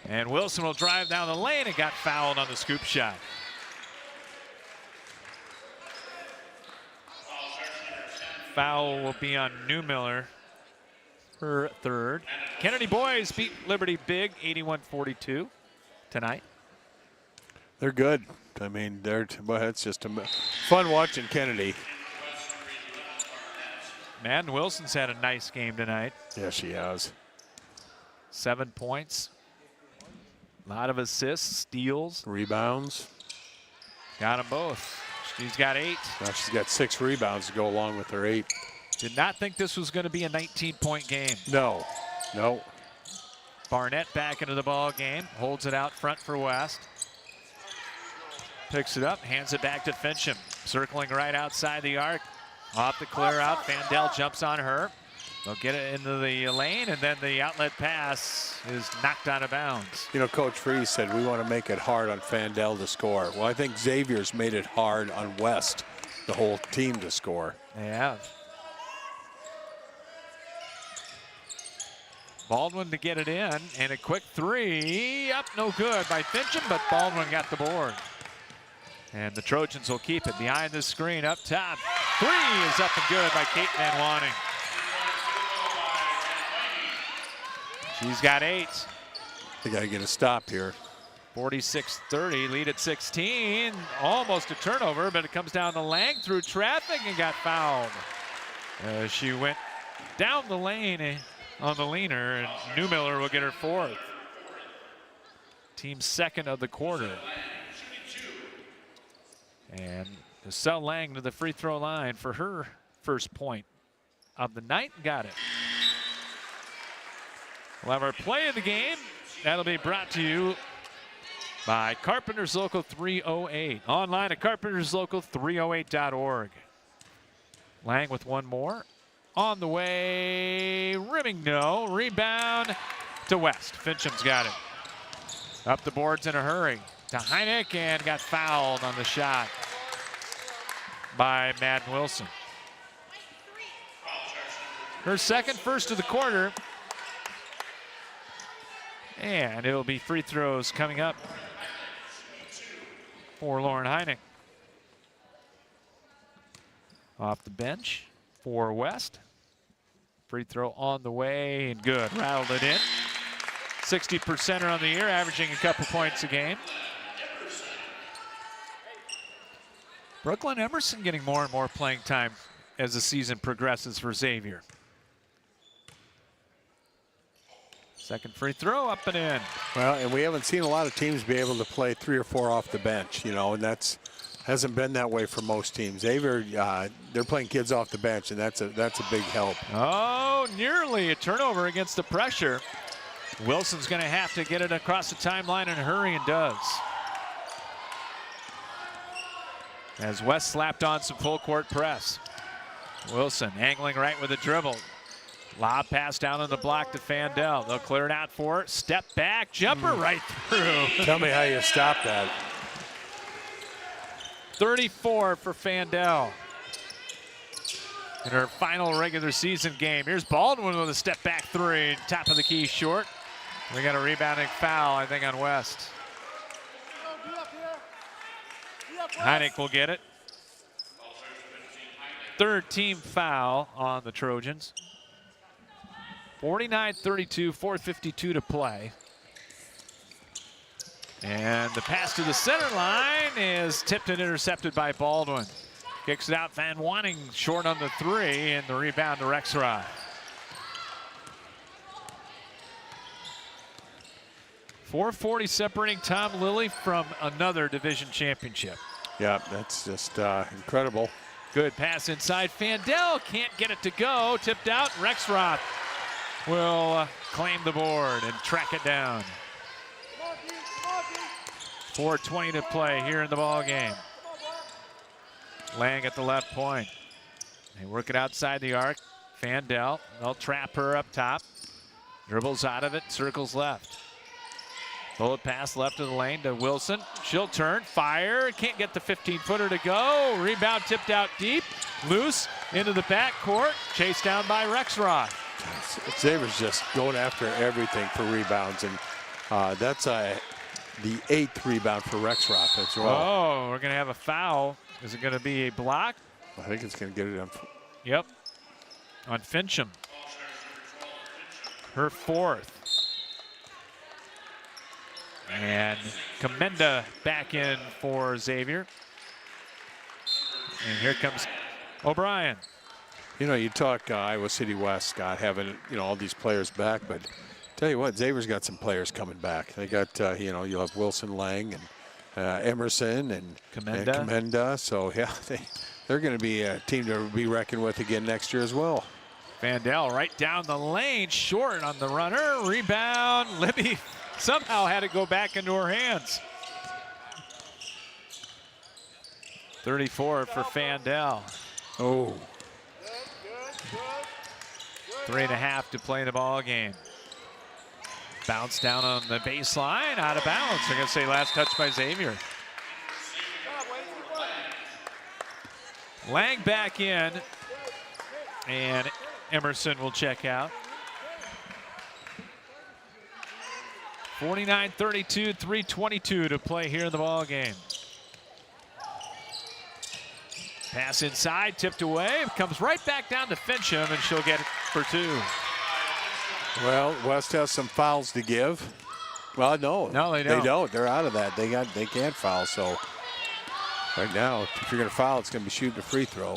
And Wilson will drive down the lane and got fouled on the scoop shot. Foul will be on Newmiller. Her third. Kennedy boys beat Liberty big, 81-42 tonight. They're good. I mean, it's just fun watching Kennedy. Madden Wilson's had a nice game tonight. Yeah, she has. 7 points. A lot of assists, steals. Rebounds. Got them both. She's got 8. Now she's got 6 rebounds to go along with her 8. Did not think this was going to be a 19-point game. No. Barnett back into the ball game. Holds it out front for West. Picks it up, hands it back to Fincham. Circling right outside the arc. Off the clear out. Fandel jumps on her. They'll get it into the lane, and then the outlet pass is knocked out of bounds. You know, Coach Freeze said we want to make it hard on Fandel to score. Well, I think Xavier's made it hard on West, the whole team, to score. They have. Baldwin to get it in, and a quick 3. Up, no good by Fincham, but Baldwin got the board. And the Trojans will keep it behind the screen up top. 3 is up and good by Kate Van Wanning. She's got 8. They got to get a stop here. 46-30, lead at 16. Almost a turnover, but it comes down the Lang through traffic and got fouled. She went down the lane on the leaner, and Newmiller will get her 4th. Team's 2nd of the quarter. And Giselle Lang to the free throw line for her first point of the night. Got it. We'll have our play of the game. That'll be brought to you by Carpenters Local 308. Online at carpenterslocal308.org. Lang with one more. On the way, rimming no. Rebound to West. Fincham's got it. Up the boards in a hurry to Heineck, and got fouled on the shot by Madden Wilson. Her second, first of the quarter. And it'll be free throws coming up for Lauren Heineck. Off the bench for West. Free throw on the way, and good. Rattled it in. 60% on the year, averaging a couple points a game. Brooklyn Emerson getting more and more playing time as the season progresses for Xavier. Second free throw, up and in. Well, and we haven't seen a lot of teams be able to play 3 or 4 off the bench, you know, and that's hasn't been that way for most teams. Xavier, they're playing kids off the bench, and that's a big help. Oh, nearly a turnover against the pressure. Wilson's going to have to get it across the timeline in a hurry, and does. as West slapped on some full court press. Wilson angling right with a dribble. Lob pass down on the block to Fandel. They'll clear it out for her. Step back, jumper right through. Tell me how you stop that. 34 for Fandel in her final regular season game. Here's Baldwin with a step back three. Top of the key short. We got a rebounding foul, I think, on West. Heineck will get it. Third team foul on the Trojans. 49-32, 4:52 to play. And the pass to the center line is tipped and intercepted by Baldwin. Kicks it out, Van Wanning short on the three, and the rebound to Rexrod. 4:40 separating Tom Lilly from another division championship. Yeah, that's just incredible. Good pass inside. Fandel can't get it to go. Tipped out. Rexroth will claim the board and track it down. 4:20 to play here in the ball game. Lang at the left point. They work it outside the arc. Fandel, they'll trap her up top. Dribbles out of it, circles left. Bullet pass left of the lane to Wilson. She'll turn, fire, can't get the 15-footer to go. Rebound tipped out deep, loose into the backcourt, chased down by Rexroth. Xavier's just going after everything for rebounds, and that's the 8th rebound for Rexroth as well. Oh, we're going to have a foul. Is it going to be a block? I think it's going to get it on. Yep, on Fincham. Her 4th. And Commenda back in for Xavier. And here comes O'Brien. You know, you talk Iowa City West, Scott, having, all these players back, but tell you what, Xavier's got some players coming back. They got, you'll have Wilson, Lang, and Emerson, and Commenda. So, yeah, they're going to be a team to be reckoned with again next year as well. Fandel right down the lane, short on the runner. Rebound, Libby somehow had it go back into her hands. 34 for Fandel. Oh. 3.5 to play the ball game. Bounce down on the baseline, out of bounds. They're going to say last touch by Xavier. Lang back in, and Emerson will check out. 49-32, 3:22 to play here in the ball game. Pass inside, tipped away, comes right back down to Fincham, and she'll get it for 2. Well, West has some fouls to give. Well, no, they don't. They don't. They're out of that. They can't foul. So right now, if you're going to foul, it's going to be shooting a free throw.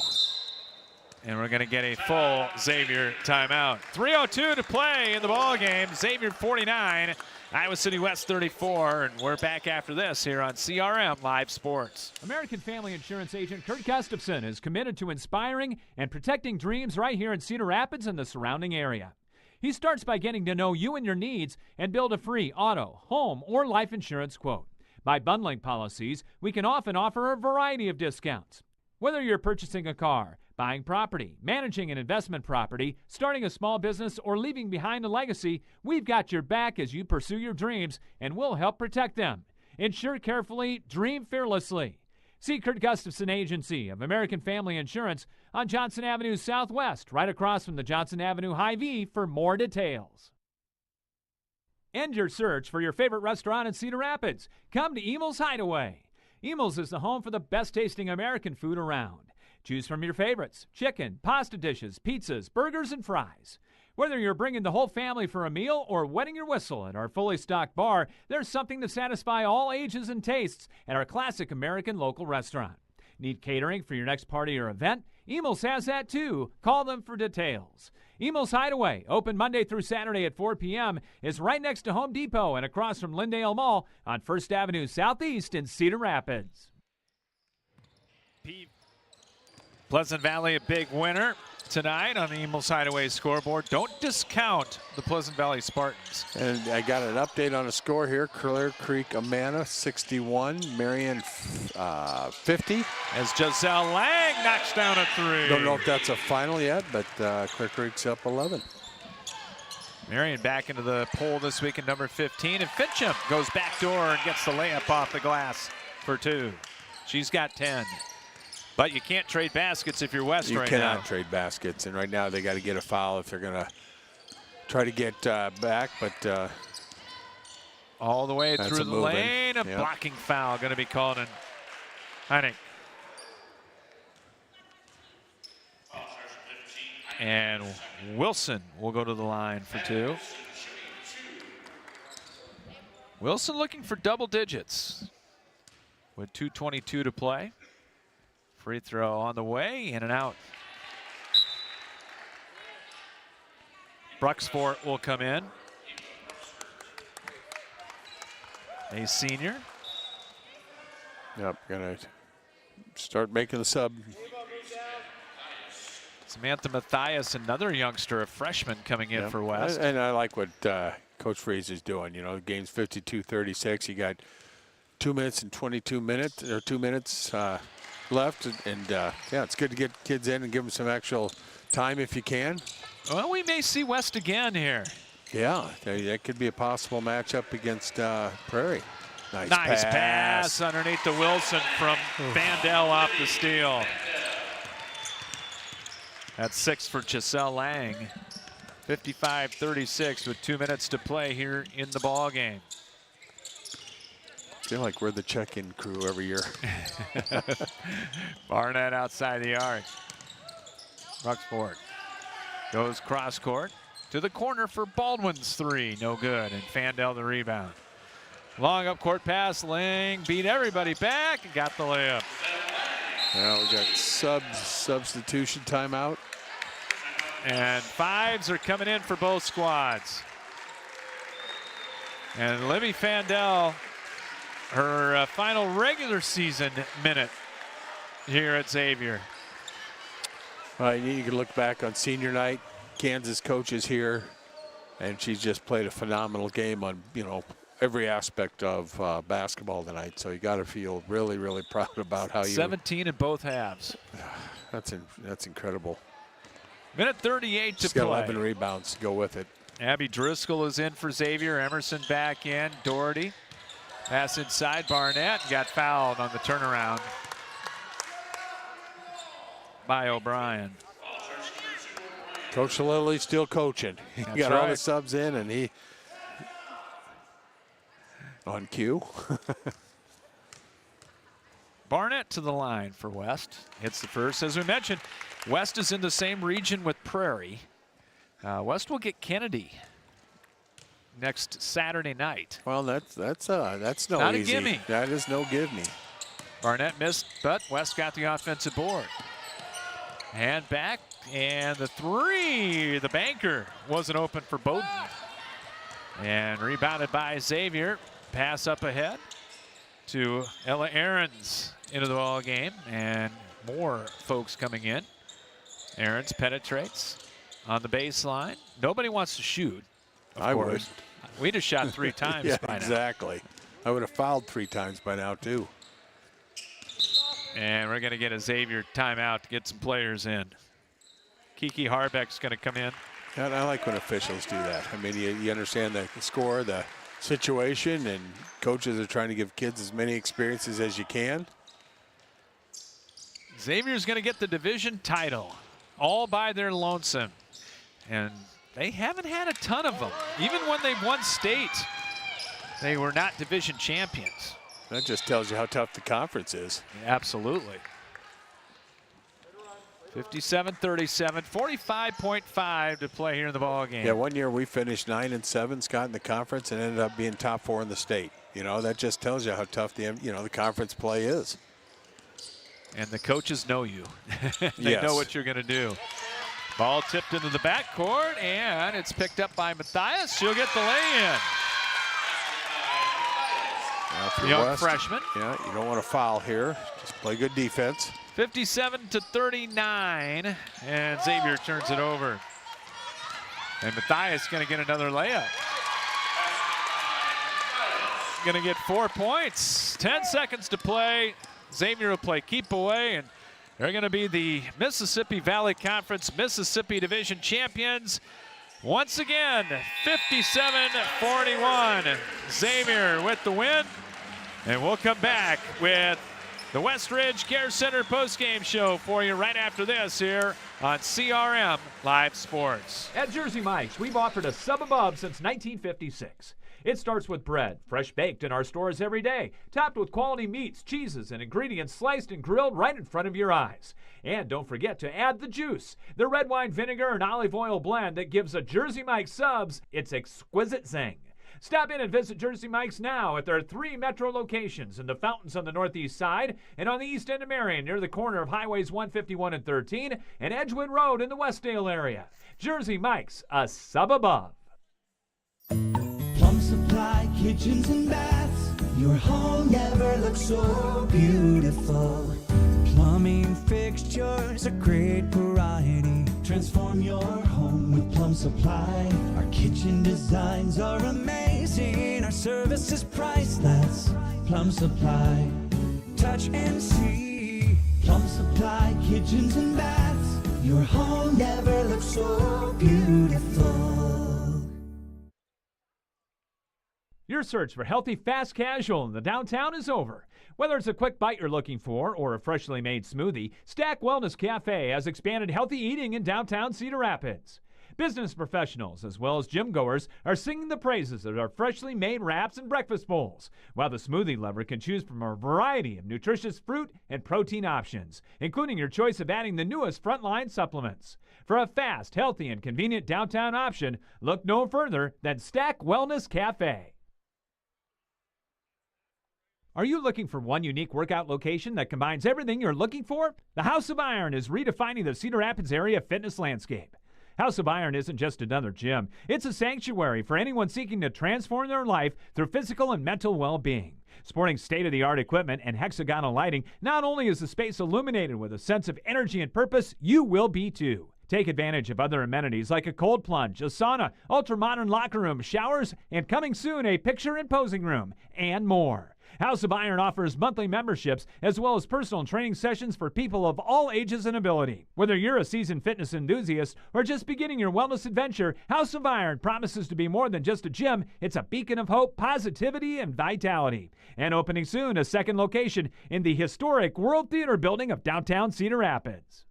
And we're going to get a full Xavier timeout. 3:02 to play in the ball game. Xavier 49, Iowa City West 34, and we're back after this here on CRM Live Sports. American Family Insurance agent Kurt Gustafson is committed to inspiring and protecting dreams right here in Cedar Rapids and the surrounding area. He starts by getting to know you and your needs and build a free auto, home, or life insurance quote. By bundling policies, we can often offer a variety of discounts. Whether you're purchasing a car, buying property, managing an investment property, starting a small business, or leaving behind a legacy, we've got your back as you pursue your dreams, and we'll help protect them. Insure carefully, dream fearlessly. See Kurt Gustafson Agency of American Family Insurance on Johnson Avenue Southwest, right across from the Johnson Avenue Hy-Vee for more details. End your search for your favorite restaurant in Cedar Rapids. Come to Emil's Hideaway. Emil's is the home for the best-tasting American food around. Choose from your favorites: chicken, pasta dishes, pizzas, burgers, and fries. Whether you're bringing the whole family for a meal or wetting your whistle at our fully stocked bar, there's something to satisfy all ages and tastes at our classic American local restaurant. Need catering for your next party or event? Emil's has that too. Call them for details. Emil's Hideaway, open Monday through Saturday at 4 p.m., is right next to Home Depot and across from Lindale Mall on 1st Avenue Southeast in Cedar Rapids. Pleasant Valley, a big winner. tonight on the Emil's Hideaway scoreboard. Don't discount the Pleasant Valley Spartans. And I got an update on the score here. Clear Creek Amana 61, Marion 50. As Giselle Lang knocks down a 3. Don't know if that's a final yet, but Clear Creek's up 11. Marion back into the poll this week at number 15, and Fincham goes back door and gets the layup off the glass for 2. She's got 10. But you can't trade baskets if you're West right now. You cannot trade baskets, and right now they got to get a foul if they're going to try to get back, but all the way through the lane, a blocking foul going to be called in Heineck. And Wilson will go to the line for 2. Wilson looking for double digits with 2:22 to play. Free throw on the way, in and out. Bruxfort will come in. A senior. Yep, gonna start making the sub. Samantha Mathias, another youngster, a freshman coming in for West. And I like what Coach Freeze is doing. You know, the game's 52-36. You got 2 minutes and 22 minutes, or 2 minutes left. And yeah, it's good to get kids in and give them some actual time if you can. Well, we may see West again here. Yeah, that could be a possible matchup against Prairie. Nice pass underneath the Wilson from Vandell off the steal. That's 6 for Giselle Lang. 55-36 with 2 minutes to play here in the ball game. I feel like we're the check-in crew every year. Barnett outside the arc. Bruxfort goes cross court to the corner for Baldwin's 3. No good. And Fandel the rebound. Long up court pass. Lang beat everybody back and got the layup. Now we got substitution timeout. And 5s are coming in for both squads. And Libby Fandel, her final regular season minute here at Xavier. You can look back on senior night. Kansas coaches here, and she's just played a phenomenal game on, you know, every aspect of basketball tonight. So you got to feel really, really proud about how you. 17 in both halves. That's incredible. Minute 38 to She's play. got 11 rebounds to go with it. Abby Driscoll is in for Xavier. Emerson back in. Doherty. Pass inside. Barnett got fouled on the turnaround by O'Brien. Coach Lilly still coaching. He got all the subs in, and he on cue. Barnett to the line for West. Hits the first. As we mentioned, West is in the same region with Prairie. West will get Kennedy next Saturday night. Well, that's no not easy. A gimme. That is no give me. Barnett missed, but West got the offensive board. Hand back, and the 3, the banker, wasn't open for Bowden. And rebounded by Xavier. Pass up ahead to Ella Ahrens into the ball game, and more folks coming in. Ahrens penetrates on the baseline. Nobody wants to shoot. I would. We just shot 3 times yeah, by now. Exactly. I would have fouled 3 times by now too. And we're going to get a Xavier timeout to get some players in. Kiki Harbeck's going to come in. And I like when officials do that. I mean, you understand the score, the situation, and coaches are trying to give kids as many experiences as you can. Xavier's going to get the division title all by their lonesome. And they haven't had a ton of them. Even when they won state, they were not division champions. That just tells you how tough the conference is. Absolutely. 57-37, 45.5 to play here in the ball game. Yeah, one year we finished 9-7, Scott, in the conference, and ended up being top 4 in the state. You know, that just tells you how tough the conference play is. And the coaches know you. They know what you're going to do. Ball tipped into the backcourt, and it's picked up by Mathias. She'll get the lay-in. for young West. freshman. Yeah, you don't want to foul here. Just play good defense. 57-39, and Xavier turns it over. And Matthias going to get another layup. Going to get 4 points. 10 seconds to play. Xavier will play keep away, and they're going to be the Mississippi Valley Conference Mississippi Division champions. Once again, 57-41. Xavier with the win. And we'll come back with the Westridge Care Center postgame show for you right after this here on CRM Live Sports. At Jersey Mike's, we've offered a sub above since 1956. It starts with bread, fresh baked in our stores every day, topped with quality meats, cheeses, and ingredients sliced and grilled right in front of your eyes. And don't forget to add the juice, the red wine vinegar and olive oil blend that gives a Jersey Mike's subs its exquisite zing. Stop in and visit Jersey Mike's now at their 3 metro locations in the Fountains on the northeast side and on the east end of Marion near the corner of Highways 151 and 13 and Edgewood Road in the Westdale area. Jersey Mike's, a sub above. Plum Supply kitchens and baths. Your home never looks so beautiful. Plumbing fixtures, a great variety. Transform your home with Plum Supply. Our kitchen designs are amazing. Our service is priceless. Plum Supply. Touch and see. Plum Supply kitchens and baths. Your home never looks so beautiful. Your search for healthy, fast casual in the downtown is over. Whether it's a quick bite you're looking for or a freshly made smoothie, Stack Wellness Cafe has expanded healthy eating in downtown Cedar Rapids. Business professionals as well as gym goers are singing the praises of our freshly made wraps and breakfast bowls, while the smoothie lover can choose from a variety of nutritious fruit and protein options, including your choice of adding the newest frontline supplements. For a fast, healthy, and convenient downtown option, look no further than Stack Wellness Cafe. Are you looking for one unique workout location that combines everything you're looking for? The House of Iron is redefining the Cedar Rapids area fitness landscape. House of Iron isn't just another gym. It's a sanctuary for anyone seeking to transform their life through physical and mental well-being. Sporting state-of-the-art equipment and hexagonal lighting, not only is the space illuminated with a sense of energy and purpose, you will be too. Take advantage of other amenities like a cold plunge, a sauna, ultra-modern locker room, showers, and coming soon, a picture and posing room, and more. House of Iron offers monthly memberships as well as personal training sessions for people of all ages and ability. Whether you're a seasoned fitness enthusiast or just beginning your wellness adventure, House of Iron promises to be more than just a gym. It's a beacon of hope, positivity, and vitality. And opening soon, a second location in the historic World Theater building of downtown Cedar Rapids.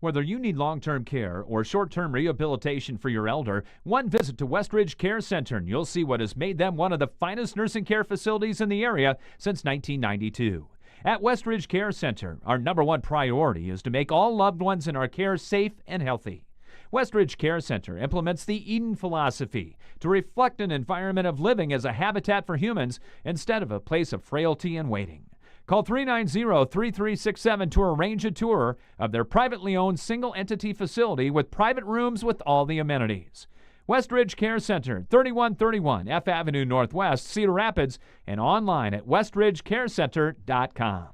Whether you need long-term care or short-term rehabilitation for your elder, one visit to Westridge Care Center and you'll see what has made them one of the finest nursing care facilities in the area since 1992. At Westridge Care Center, our #1 priority is to make all loved ones in our care safe and healthy. Westridge Care Center implements the Eden philosophy to reflect an environment of living as a habitat for humans instead of a place of frailty and waiting. Call 390-3367 to arrange a tour of their privately owned single-entity facility with private rooms with all the amenities. Westridge Care Center, 3131 F Avenue Northwest, Cedar Rapids, and online at westridgecarecenter.com.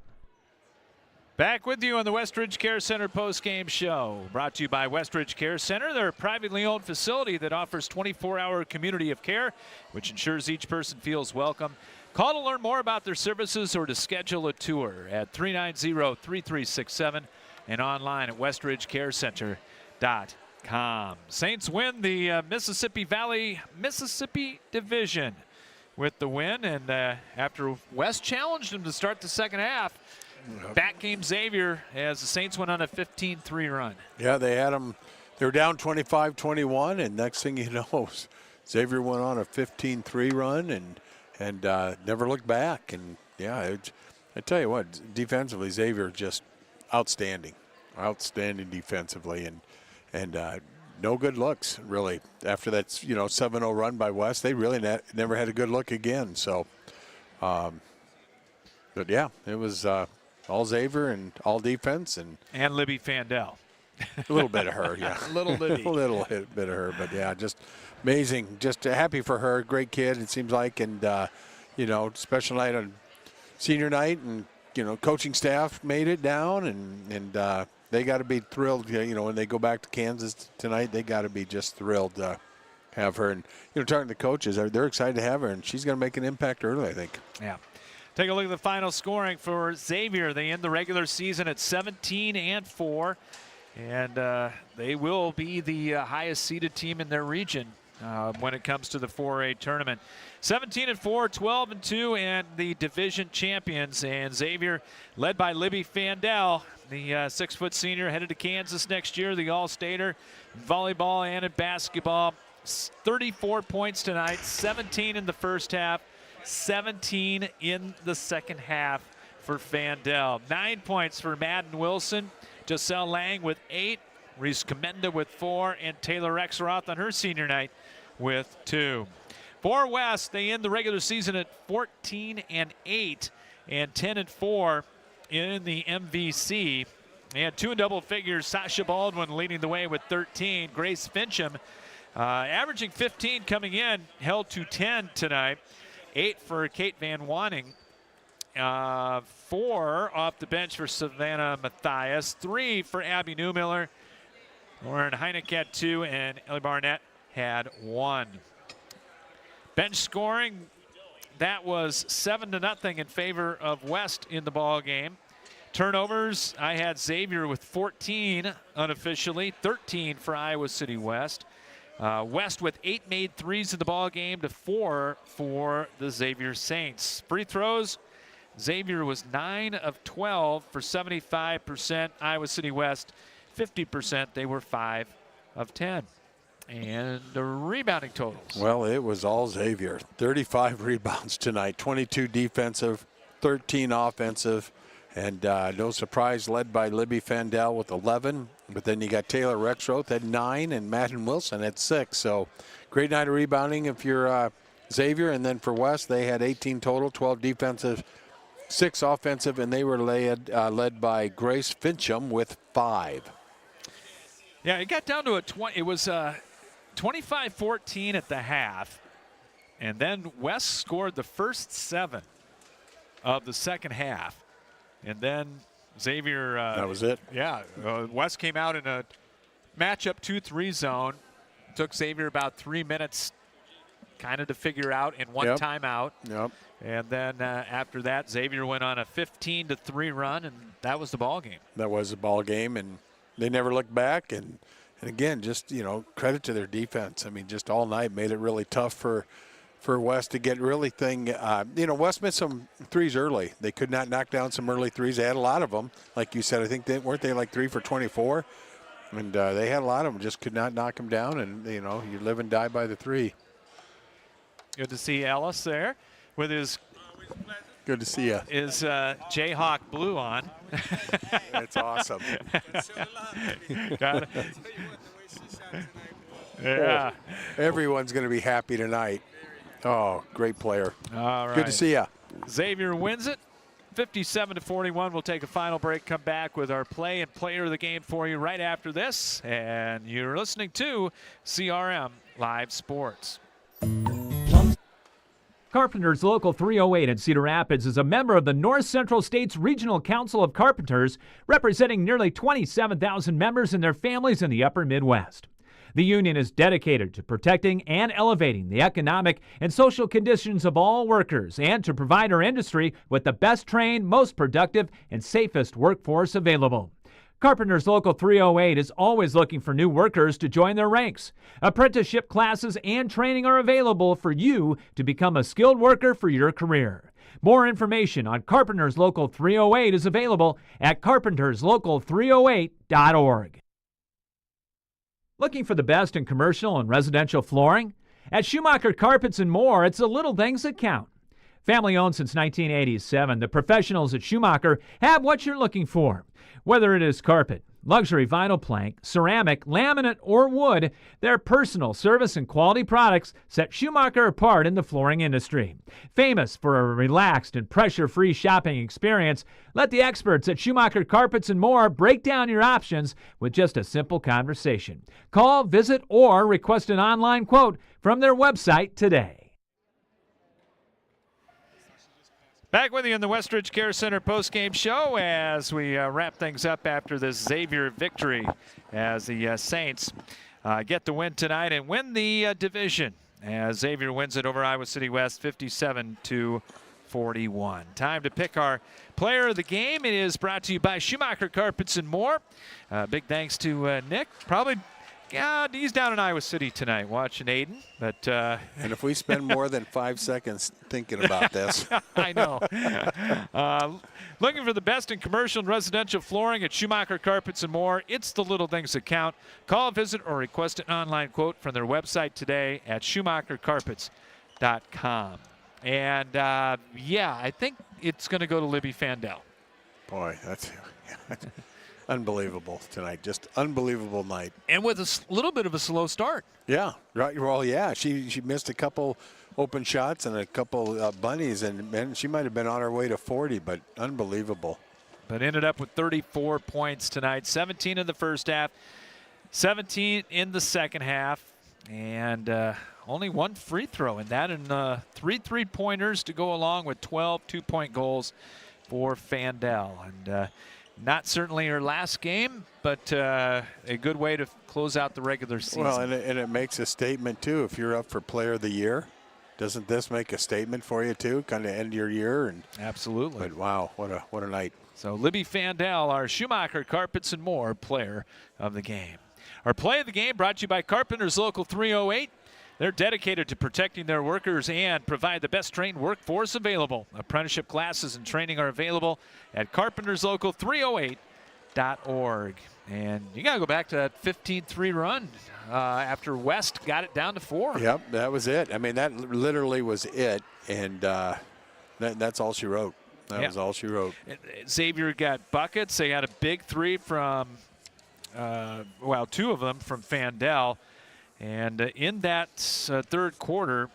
Back with you on the Westridge Care Center postgame show. Brought to you by Westridge Care Center. They're a privately owned facility that offers 24-hour community of care, which ensures each person feels welcome. Call to learn more about their services or to schedule a tour at 390-3367 and online at westridgecarecenter.com. Saints win the Mississippi Valley Mississippi Division with the win, and after West challenged them to start the second half, back came Xavier as the Saints went on a 15-3 run. Yeah, they had them. They were down 25-21, and next thing you know, Xavier went on a 15-3 run and never looked back. And yeah, I tell you what, defensively, Xavier just outstanding defensively, and no good looks really after that 7-0 run by West. They really never had a good look again. So, but yeah, it was all Xavier and all defense and Libby Fandel. A little bit of her, yeah. A little bit of her, but yeah, just amazing. Just happy for her. Great kid, it seems like, and special night on senior night, and coaching staff made it down, and they got to be thrilled. When they go back to Kansas tonight, they got to be just thrilled to have her. And talking to the coaches, they're excited to have her, and she's going to make an impact early, I think. Yeah. Take a look at the final scoring for Xavier. They end the regular season at 17-4, and they will be the highest seeded team in their region when it comes to the 4A tournament. 17-4, 12-2, and the division champions. And Xavier, led by Libby Fandel, the 6-foot senior, headed to Kansas next year, the All-Stater, volleyball and in basketball. 34 points tonight, 17 in the first half, 17 in the second half for Fandel. 9 points for Madden Wilson, Giselle Lang with 8, Reese Commenda with 4, and Taylor Rexroth on her senior night with 2. For West, they end the regular season at 14-8 and 10-4 in the MVC. And 2 in double figures, Sasha Baldwin leading the way with 13. Grace Fincham averaging 15 coming in, held to 10 tonight. 8 for Kate Van Wanning. 4 off the bench for Savannah Matthias. 3 for Abby Newmiller. Lauren Heineck had 2, and Ellie Barnett had 1. Bench scoring, that was 7-0 in favor of West in the ball game. Turnovers, I had Xavier with 14 unofficially, 13 for Iowa City West. West with 8 made threes in the ball game to 4 for the Xavier Saints. Free throws, Xavier was 9 of 12 for 75%. Iowa City West, 50%. They were 5 of 10. And the rebounding totals. Well, it was all Xavier. 35 rebounds tonight, 22 defensive, 13 offensive. And no surprise, led by Libby Fandel with 11. But then you got Taylor Rexroth at 9 and Madden Wilson at 6. So great night of rebounding if you're Xavier. And then for West, they had 18 total, 12 defensive, 6 offensive, and they were led by Grace Fincham with 5. Yeah, it got down to it was 25-14 at the half. And then West scored the first 7 of the second half. And then Xavier. That was it. Yeah. West came out in a matchup 2-3 zone. Took Xavier about 3 minutes kind of to figure out in one timeout. Yep. And then after that, Xavier went on a 15-3 run, and that was the ball game. That was the ball game, and they never looked back. And again, just, credit to their defense. I mean, just all night made it really tough for West to get really West missed some threes early. They could not knock down some early threes. They had a lot of them. Like you said, I think weren't they like 3 for 24? And they had a lot of them, just could not knock them down. And, you live and die by the 3. Good to see Ellis there with his. Good to see you. Is Jayhawk blue on? That's awesome. Yeah. Everyone's going to be happy tonight. Oh, great player. All right. Good to see you. Xavier wins it, 57-41. We'll take a final break, come back with our play and player of the game for you right after this. And you're listening to CRM Live Sports. Carpenters Local 308 in Cedar Rapids is a member of the North Central States Regional Council of Carpenters, representing nearly 27,000 members and their families in the upper Midwest. The union is dedicated to protecting and elevating the economic and social conditions of all workers and to provide our industry with the best trained, most productive, and safest workforce available. Carpenters Local 308 is always looking for new workers to join their ranks. Apprenticeship classes and training are available for you to become a skilled worker for your career. More information on Carpenters Local 308 is available at carpenterslocal308.org. Looking for the best in commercial and residential flooring? At Schumacher Carpets and More, it's the little things that count. Family owned since 1987, the professionals at Schumacher have what you're looking for. Whether it is carpet, luxury vinyl plank, ceramic, laminate, or wood, their personal service and quality products set Schumacher apart in the flooring industry. Famous for a relaxed and pressure-free shopping experience, let the experts at Schumacher Carpets and More break down your options with just a simple conversation. Call, visit, or request an online quote from their website today. Back with you in the Westridge Care Center postgame show as we wrap things up after this Xavier victory as the Saints get the win tonight and win the division as Xavier wins it over Iowa City West 57-41. Time to pick our player of the game. It is brought to you by Schumacher Carpets and More. Big thanks to Nick. Probably he's down in Iowa City tonight watching Aiden. But and if we spend more than 5 seconds thinking about this. I know. Looking for the best in commercial and residential flooring at Schumacher Carpets and More. It's the little things that count. Call, visit, or request an online quote from their website today at SchumacherCarpets.com. And, yeah, I think it's going to go to Libby Fandel. Boy, that's unbelievable tonight. Just unbelievable night. And with a little bit of a slow start. Yeah, right. Well, yeah, she missed a couple open shots and a couple bunnies, and man, she might have been on her way to 40, but unbelievable. But ended up with 34 points tonight, 17 in the first half, 17 in the second half, and only one free throw in that, and 3 3-pointers to go along with 12 2-point goals for Fandel. And not certainly her last game, but a good way to close out the regular season. Well, and it makes a statement, too. If you're up for Player of the Year, doesn't this make a statement for you, too? Kind of end your year. And absolutely. But, wow, what a night. So, Libby Fandel, our Schumacher Carpets and More player of the game. Our play of the game brought to you by Carpenters Local 308. They're dedicated to protecting their workers and provide the best trained workforce available. Apprenticeship classes and training are available at carpenterslocal308.org. And you got to go back to that 15-3 run after West got it down to 4. Yep, that was it. I mean, that literally was it, and that's all she wrote. That was all she wrote. Xavier got buckets. They got a big 3 from, 2 of them from Fandel. And in that third quarter,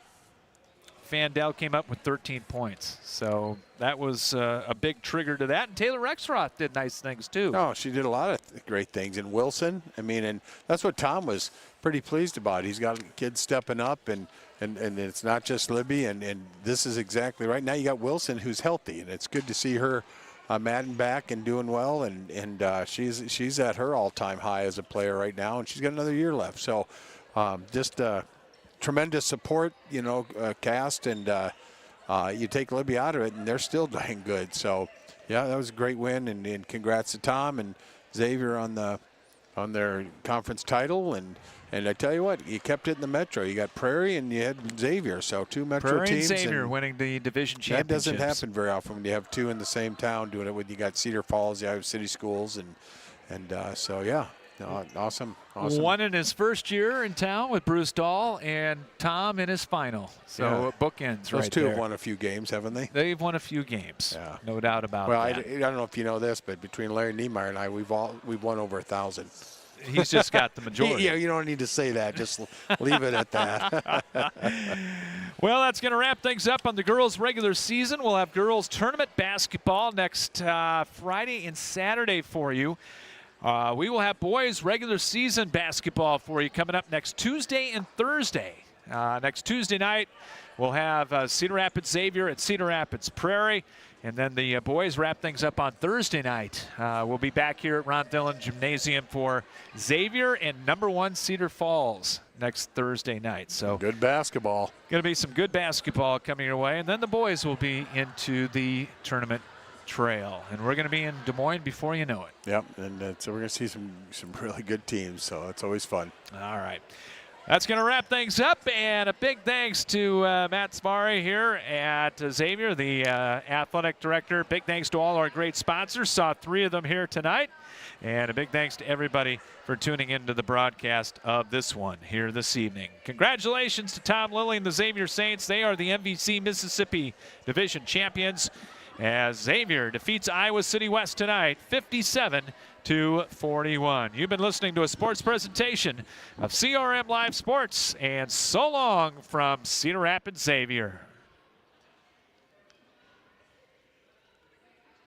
Fandel came up with 13 points. So that was a big trigger to that. And Taylor Rexroth did nice things, too. Oh, she did a lot of great things. And Wilson, I mean, and that's what Tom was pretty pleased about. He's got kids stepping up, and it's not just Libby. And this is exactly right. Now you got Wilson, who's healthy, and it's good to see her Madden back and doing well. And she's at her all-time high as a player right now, and she's got another year left. So just tremendous support, cast, and you take Libby out of it, and they're still doing good. So, yeah, that was a great win, and congrats to Tom and Xavier on their conference title. And I tell you what, you kept it in the Metro. You got Prairie and you had Xavier, so 2 Metro Prairie teams. and Xavier winning the division championships. That doesn't happen very often when you have 2 in the same town doing it. When you got Cedar Falls, the Iowa City schools, and so yeah. Awesome. One in his first year in town with Bruce Dahl, and Tom in his final. So bookends. Those right two there. have won a few games, haven't they? They've won a few games. Yeah. No doubt about well, that. I don't know if you know this, but between Larry Niemeyer and I, we've won over 1,000. He's just got the majority. Yeah, you don't need to say that. Just leave it at that. Well, that's going to wrap things up on the girls' regular season. We'll have girls' tournament basketball next Friday and Saturday for you. We will have boys' regular season basketball for you coming up next Tuesday and Thursday. Next Tuesday night, we'll have Cedar Rapids Xavier at Cedar Rapids Prairie. And then the boys wrap things up on Thursday night. We'll be back here at Ron Dillon Gymnasium for Xavier and #1 Cedar Falls next Thursday night. So good basketball. Going to be some good basketball coming your way. And then the boys will be into the tournament trail. And we're going to be in Des Moines before you know it. Yep, and so we're going to see some really good teams. So it's always fun. All right. That's going to wrap things up, and a big thanks to Matt Svari here at Xavier, the athletic director. Big thanks to all our great sponsors. Saw 3 of them here tonight. And a big thanks to everybody for tuning into the broadcast of this one here this evening. Congratulations to Tom Lilly and the Xavier Saints. They are the MVC Mississippi Division champions as Xavier defeats Iowa City West tonight, 57-41. You've been listening to a sports presentation of CRM Live Sports, and so long from Cedar Rapids Xavier.